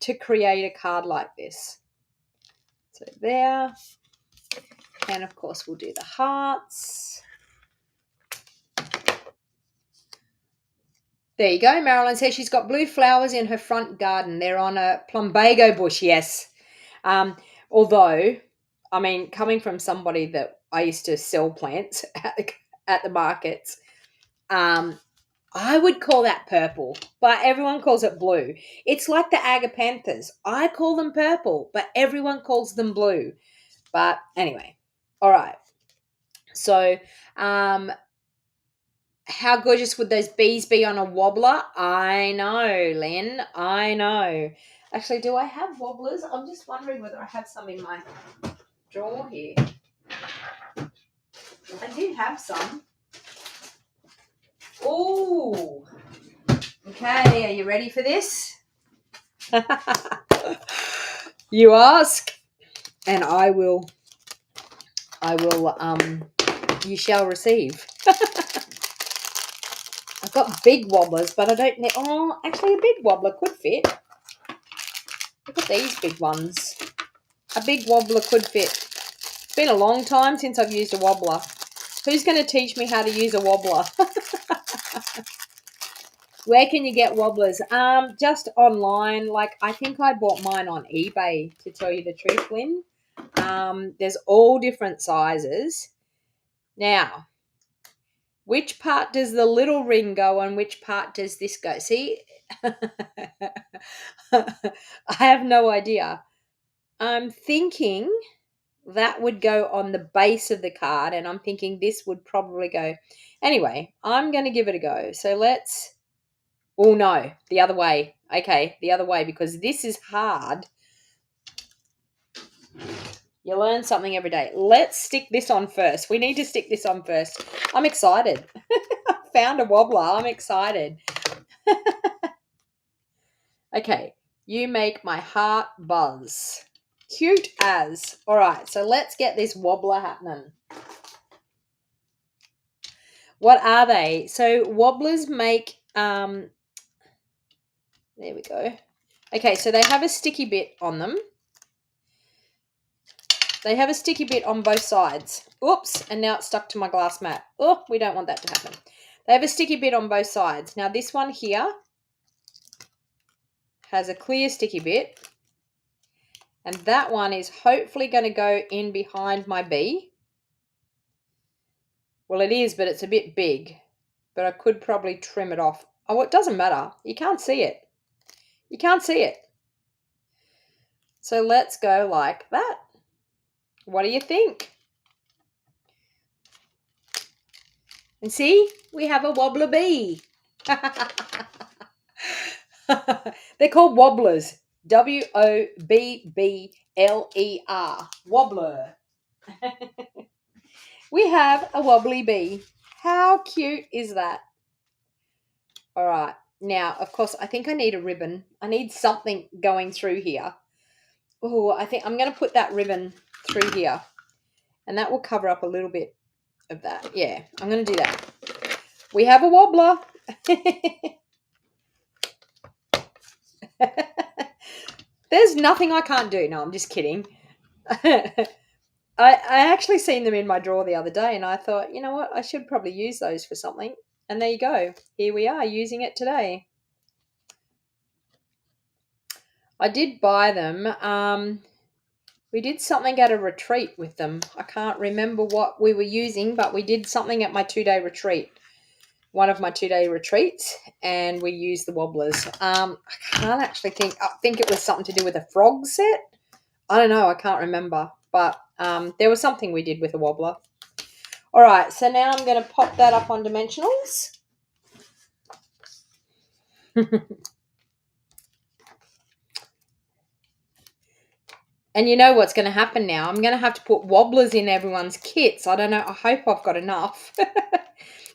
to create a card like this. So there. And, of course, we'll do the hearts. There you go. Marilyn says she's got blue flowers in her front garden. They're on a plumbago bush, yes. Although, I mean, coming from somebody that I used to sell plants at the markets, I would call that purple, but everyone calls it blue. It's like the agapanthus. I call them purple, but everyone calls them blue. But anyway, all right. So, how gorgeous would those bees be on a wobbler? I know, Lynn. I know. Actually, do I have wobblers? I'm just wondering whether I have some in my drawer here. I did have some. Oh. Okay, are you ready for this? You ask, and I will, you shall receive. I've got big wobblers, but I don't need, actually a big wobbler could fit. Look at these big ones. A big wobbler could fit. It's been a long time since I've used a wobbler. Who's going to teach me how to use a wobbler? Where can you get wobblers? Just online. Like, I think I bought mine on eBay, to tell you the truth, Lynn. There's all different sizes. Now, Which part does the little ring go on? Which part does this go? See? I have no idea. I'm thinking that would go on the base of the card, and I'm thinking this would probably go. Anyway, I'm going to give it a go. So let's, oh no, the other way. Okay, the other way, because this is hard. You learn something every day. Let's stick this on first. We need to stick this on first. I'm excited. I found a wobbler. I'm excited. Okay, you make my heart buzz. Cute as. All right, so let's get this wobbler happening. What are they? So wobblers make, there we go. Okay, so they have a sticky bit on them. They have a sticky bit on both sides. Oops, and now it's stuck to my glass mat. Oh, we don't want that to happen. They have a sticky bit on both sides. Now this one here has a clear sticky bit. And that one is hopefully going to go in behind my bee. Well, it is, but it's a bit big. But I could probably trim it off. Oh, it doesn't matter. You can't see it. You can't see it. So let's go like that. What do you think? And see, we have a wobbler bee. They're called wobblers. W-O-B-B-L-E-R. Wobbler. We have a wobbly bee. How cute is that? All right. Now, of course, I think I need a ribbon. I need something going through here. Oh, I think I'm going to put that ribbon through here. And that will cover up a little bit of that. Yeah, I'm going to do that. We have a wobbler. There's nothing I can't do. No, I'm just kidding. I actually seen them in my drawer the other day, and I thought, you know what? I should probably use those for something. And there you go. Here we are using it today. I did buy them. We did something at a retreat with them. I can't remember what we were using, but we did something at my 2-day retreat. One of my 2-day retreats, and we used the wobblers. I can't actually think. I think it was something to do with a frog set. I don't know. I can't remember. But there was something we did with a wobbler. All right. So now I'm going to pop that up on dimensionals. And you know what's going to happen now? I'm going to have to put wobblers in everyone's kits. I don't know. I hope I've got enough.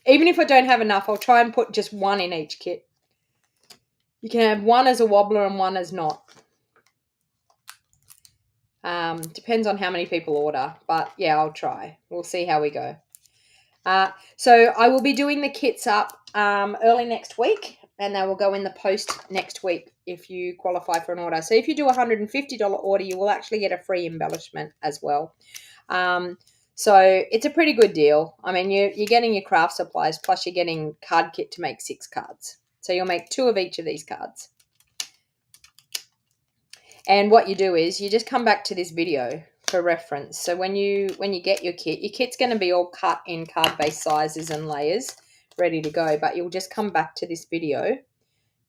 Even if I don't have enough, I'll try and put just one in each kit. You can have one as a wobbler and one as not. Depends on how many people order. But, yeah, I'll try. We'll see how we go. So I will be doing the kits up early next week. And they will go in the post next week if you qualify for an order. So if you do a $150 order, you will actually get a free embellishment as well. So it's a pretty good deal. I mean, you're getting your craft supplies, plus you're getting card kit to make 6 cards. So you'll make 2 of each of these cards. And what you do is you just come back to this video for reference. So when you get your kit's going to be all cut in card-based sizes and layers, ready to go. But you'll just come back to this video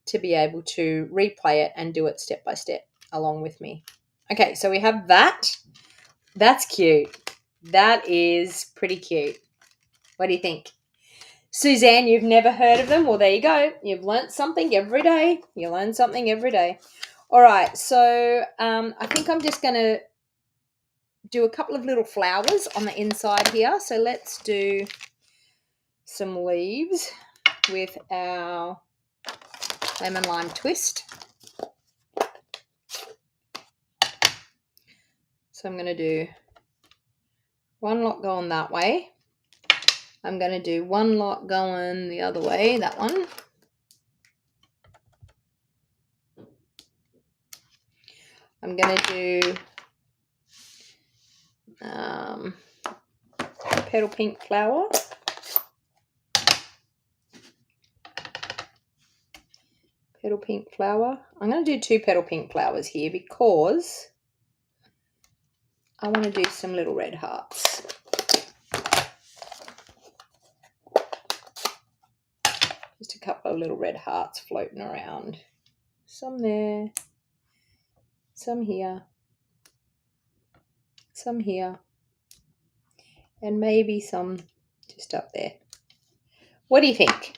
to be able to replay it and do it step by step along with me. Okay, so we have that. That's cute. That is pretty cute. What do you think? Suzanne, you've never heard of them? Well, there you go. You've learnt something every day. You learn something every day. All right, so I think I'm just going to do a couple of little flowers on the inside here. So let's do some leaves with our lemon lime twist. So I'm going to do one lot going that way. I'm going to do one lot going the other way, that one. I'm going to do petal pink flower. Petal pink flower. I'm going to do 2 petal pink flowers here because I want to do some little red hearts. couple of little red hearts floating around. Some there, some here, some here, and maybe some just up there. What do you think?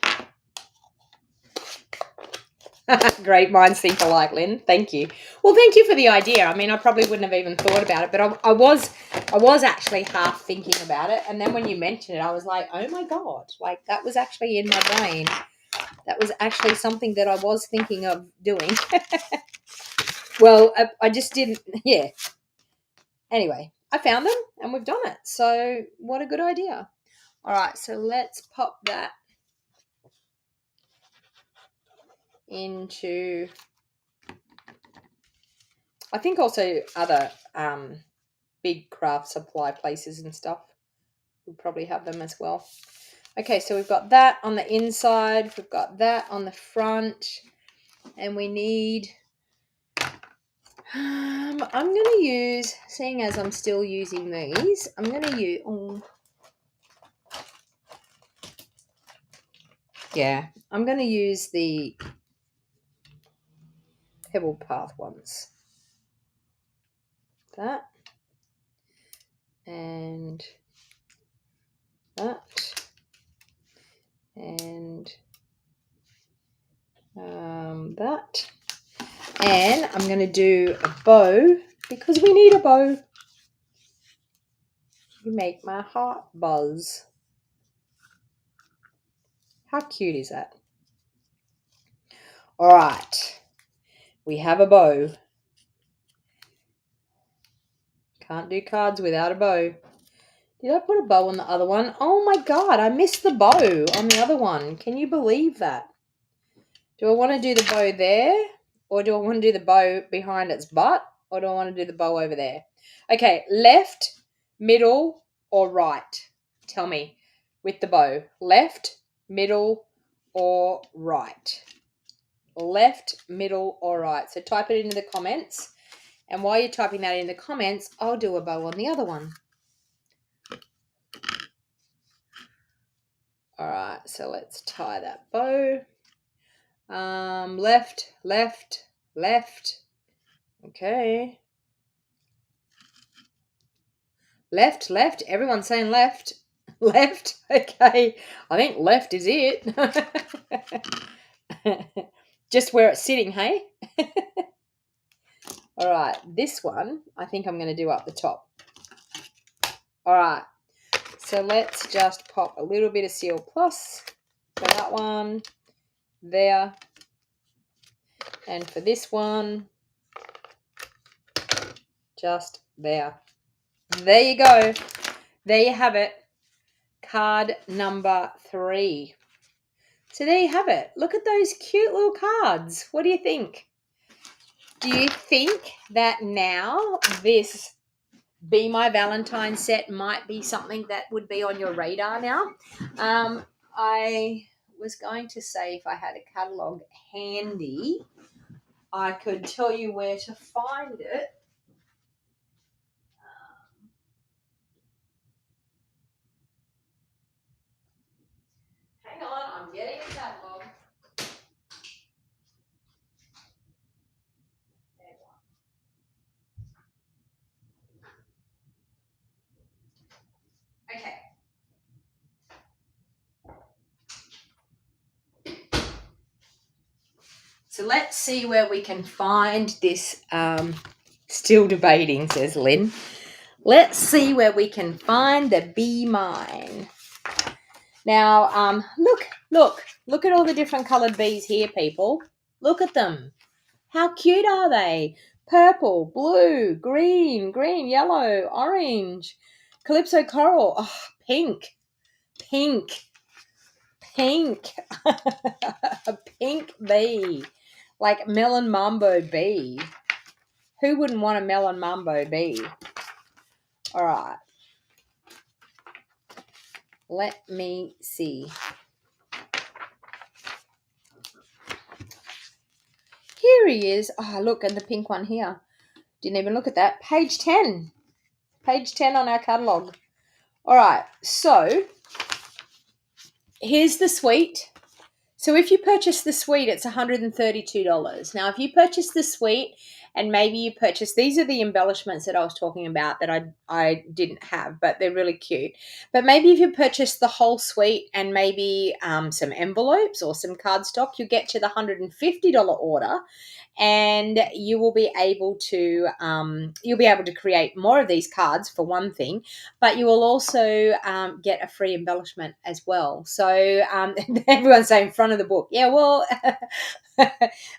Great minds think alike, Lynn. Thank you. Well, thank you for the idea. I mean, I probably wouldn't have even thought about it, but I was actually half thinking about it. And then when you mentioned it, I was like, oh my God, like that was actually in my brain. That was actually something that I was thinking of doing. Well, I just didn't. Yeah. Anyway, I found them and we've done it. So what a good idea. All right. So let's pop that into, I think also other big craft supply places and stuff will probably have them as well. Okay, so we've got that on the inside, we've got that on the front, and we need, I'm going to use, seeing as I'm still using these, I'm going to use, I'm going to use the Pebble Path ones. That and that and that, and I'm going to do a bow because we need a bow. You make my heart buzz. How cute is that? All right, we have a bow. Can't do cards without a bow. Did I put a bow on the other one? Oh my God, I missed the bow on the other one. Can you believe that? Do I want to do the bow there? Or do I want to do the bow behind its butt? Or do I want to do the bow over there? Okay, left, middle, or right? Tell me with the bow. Left, middle, or right? Left, middle, or right? So type it into the comments. And while you're typing that in the comments, I'll do a bow on the other one. All right, so let's tie that bow. Left, left, left. Okay. Left, left. Everyone's saying left. Left. Okay. I think left is it. Just where it's sitting, hey? All right, this one I think I'm going to do up the top. All right, so let's just pop a little bit of Seal Plus for that one there. And for this one, just there. There you go. There you have it. Card number 3. So there you have it. Look at those cute little cards. What do you think? Do you think that now this Be My Valentine set might be something that would be on your radar now? I was going to say if I had a catalogue handy, I could tell you where to find it. Hang on, I'm getting a catalogue. Okay. So let's see where we can find this. Still debating, says Lynn. Let's see where we can find the Be Mine. Now, look at all the different coloured bees here, people. Look at them. How cute are they? Purple, blue, green, yellow, orange, Calypso coral, oh, pink. A pink bee, like melon mambo bee. Who wouldn't want a melon mambo bee? All right. Let me see. Here he is. Oh, look, and the pink one here. Didn't even look at that. Page 10. Page 10 on our catalogue. All right, so here's the suite. So if you purchase the suite, it's $132. Now, if you purchase the suite and maybe you purchase, these are the embellishments that I was talking about that I didn't have, but they're really cute. But maybe if you purchase the whole suite and maybe some envelopes or some cardstock, you get to the $150 order, and you will be able to create more of these cards for one thing, but you will also get a free embellishment as well. So everyone's saying front of the book. Yeah, well,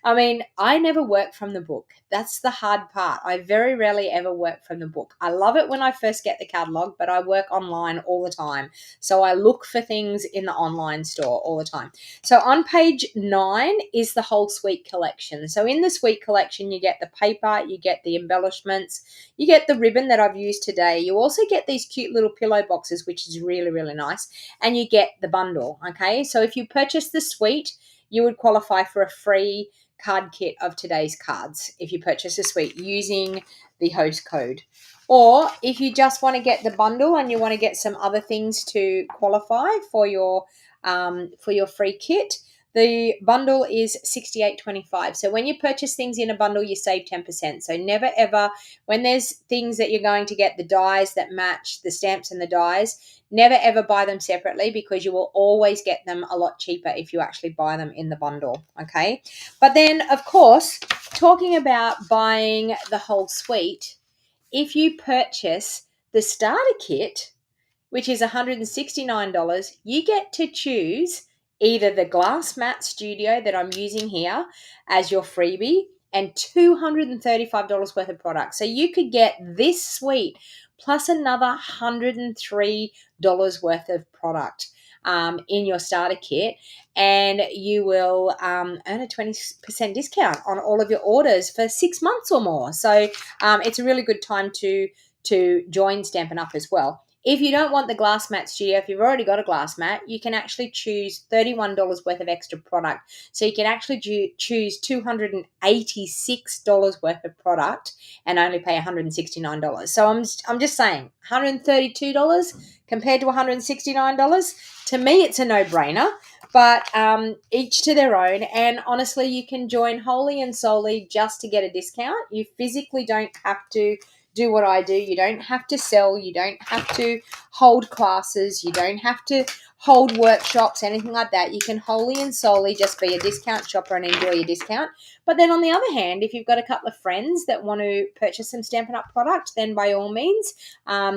I mean, I never work from the book. That's the hard part. I very rarely ever work from the book. I love it when I first get the catalog, but I work online all the time. So I look for things in the online store all the time. So on page 9 is the whole suite collection. So in the suite collection, you get the paper, you get the embellishments, you get the ribbon that I've used today. You also get these cute little pillow boxes, which is really, really nice. And you get the bundle, okay? So if you purchase the suite, you would qualify for a free card kit of today's cards if you purchase a suite using the host code. Or if you just want to get the bundle and you want to get some other things to qualify for your free kit, the bundle is $68.25. So when you purchase things in a bundle, you save 10%. So never ever, when there's things that you're going to get, the dies that match the stamps and the dies, never ever buy them separately, because you will always get them a lot cheaper if you actually buy them in the bundle, okay? But then, of course, talking about buying the whole suite, if you purchase the starter kit, which is $169, you get to choose either the glass mat studio that I'm using here as your freebie and $235 worth of product. So you could get this suite plus another $103 worth of product in your starter kit, and you will earn a 20% discount on all of your orders for 6 months or more. So it's a really good time to join Stampin' Up as well. If you don't want the glass mat studio, if you've already got a glass mat, you can actually choose $31 worth of extra product. So you can actually choose $286 worth of product and only pay $169. So I'm just saying, $132 compared to $169, to me it's a no-brainer. But each to their own. And honestly, you can join wholly and solely just to get a discount. You physically don't have to do what I do. You don't have to sell. You don't have to hold classes. You don't have to hold workshops, anything like that. You can wholly and solely just be a discount shopper and enjoy your discount. But then on the other hand, if you've got a couple of friends that want to purchase some Stampin' Up product, then by all means,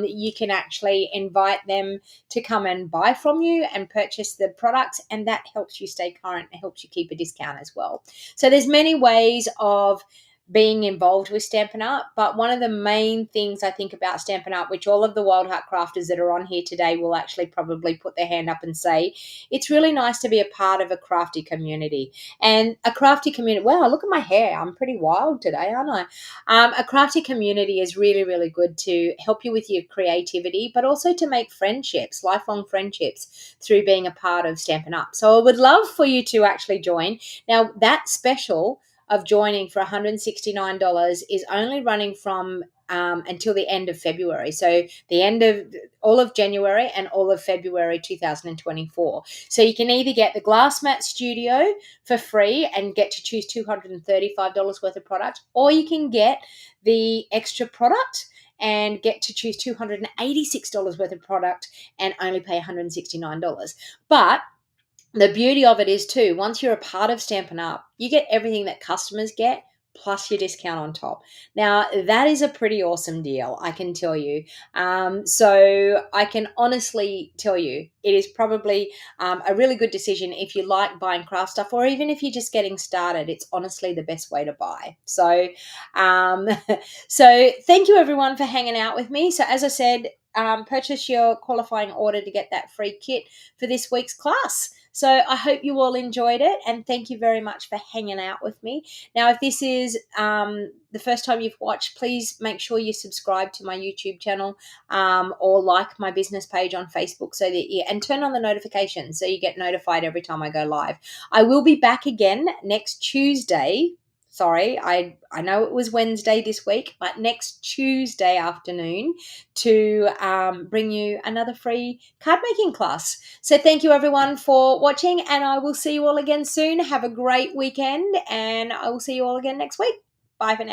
you can actually invite them to come and buy from you and purchase the products, and that helps you stay current and helps you keep a discount as well. So there's many ways of being involved with Stampin' Up, but one of the main things I think about Stampin' Up, which all of the Wild Heart Crafters that are on here today will actually probably put their hand up and say, it's really nice to be a part of a crafty community. And a crafty community, wow, look at my hair. I'm pretty wild today, aren't I? A crafty community is really, really good to help you with your creativity, but also to make friendships, lifelong friendships, through being a part of Stampin' Up. So I would love for you to actually join. Now, that special of joining for $169 is only running from until the end of February. So the end of all of January and all of February 2024. So you can either get the Glass Mat Studio for free and get to choose $235 worth of product, or you can get the extra product and get to choose $286 worth of product and only pay $169. But the beauty of it is too, once you're a part of Stampin' Up, you get everything that customers get plus your discount on top. Now, that is a pretty awesome deal, I can tell you. So I can honestly tell you it is probably a really good decision if you like buying craft stuff, or even if you're just getting started. It's honestly the best way to buy. So, so thank you everyone for hanging out with me. So as I said, purchase your qualifying order to get that free kit for this week's class. So I hope you all enjoyed it, and thank you very much for hanging out with me. Now, if this is the first time you've watched, please make sure you subscribe to my YouTube channel or like my business page on Facebook, so that and turn on the notifications so you get notified every time I go live. I will be back again next Tuesday. sorry, I know it was Wednesday this week, but next Tuesday afternoon to bring you another free card making class. So thank you everyone for watching, and I will see you all again soon. Have a great weekend, and I will see you all again next week. Bye for now.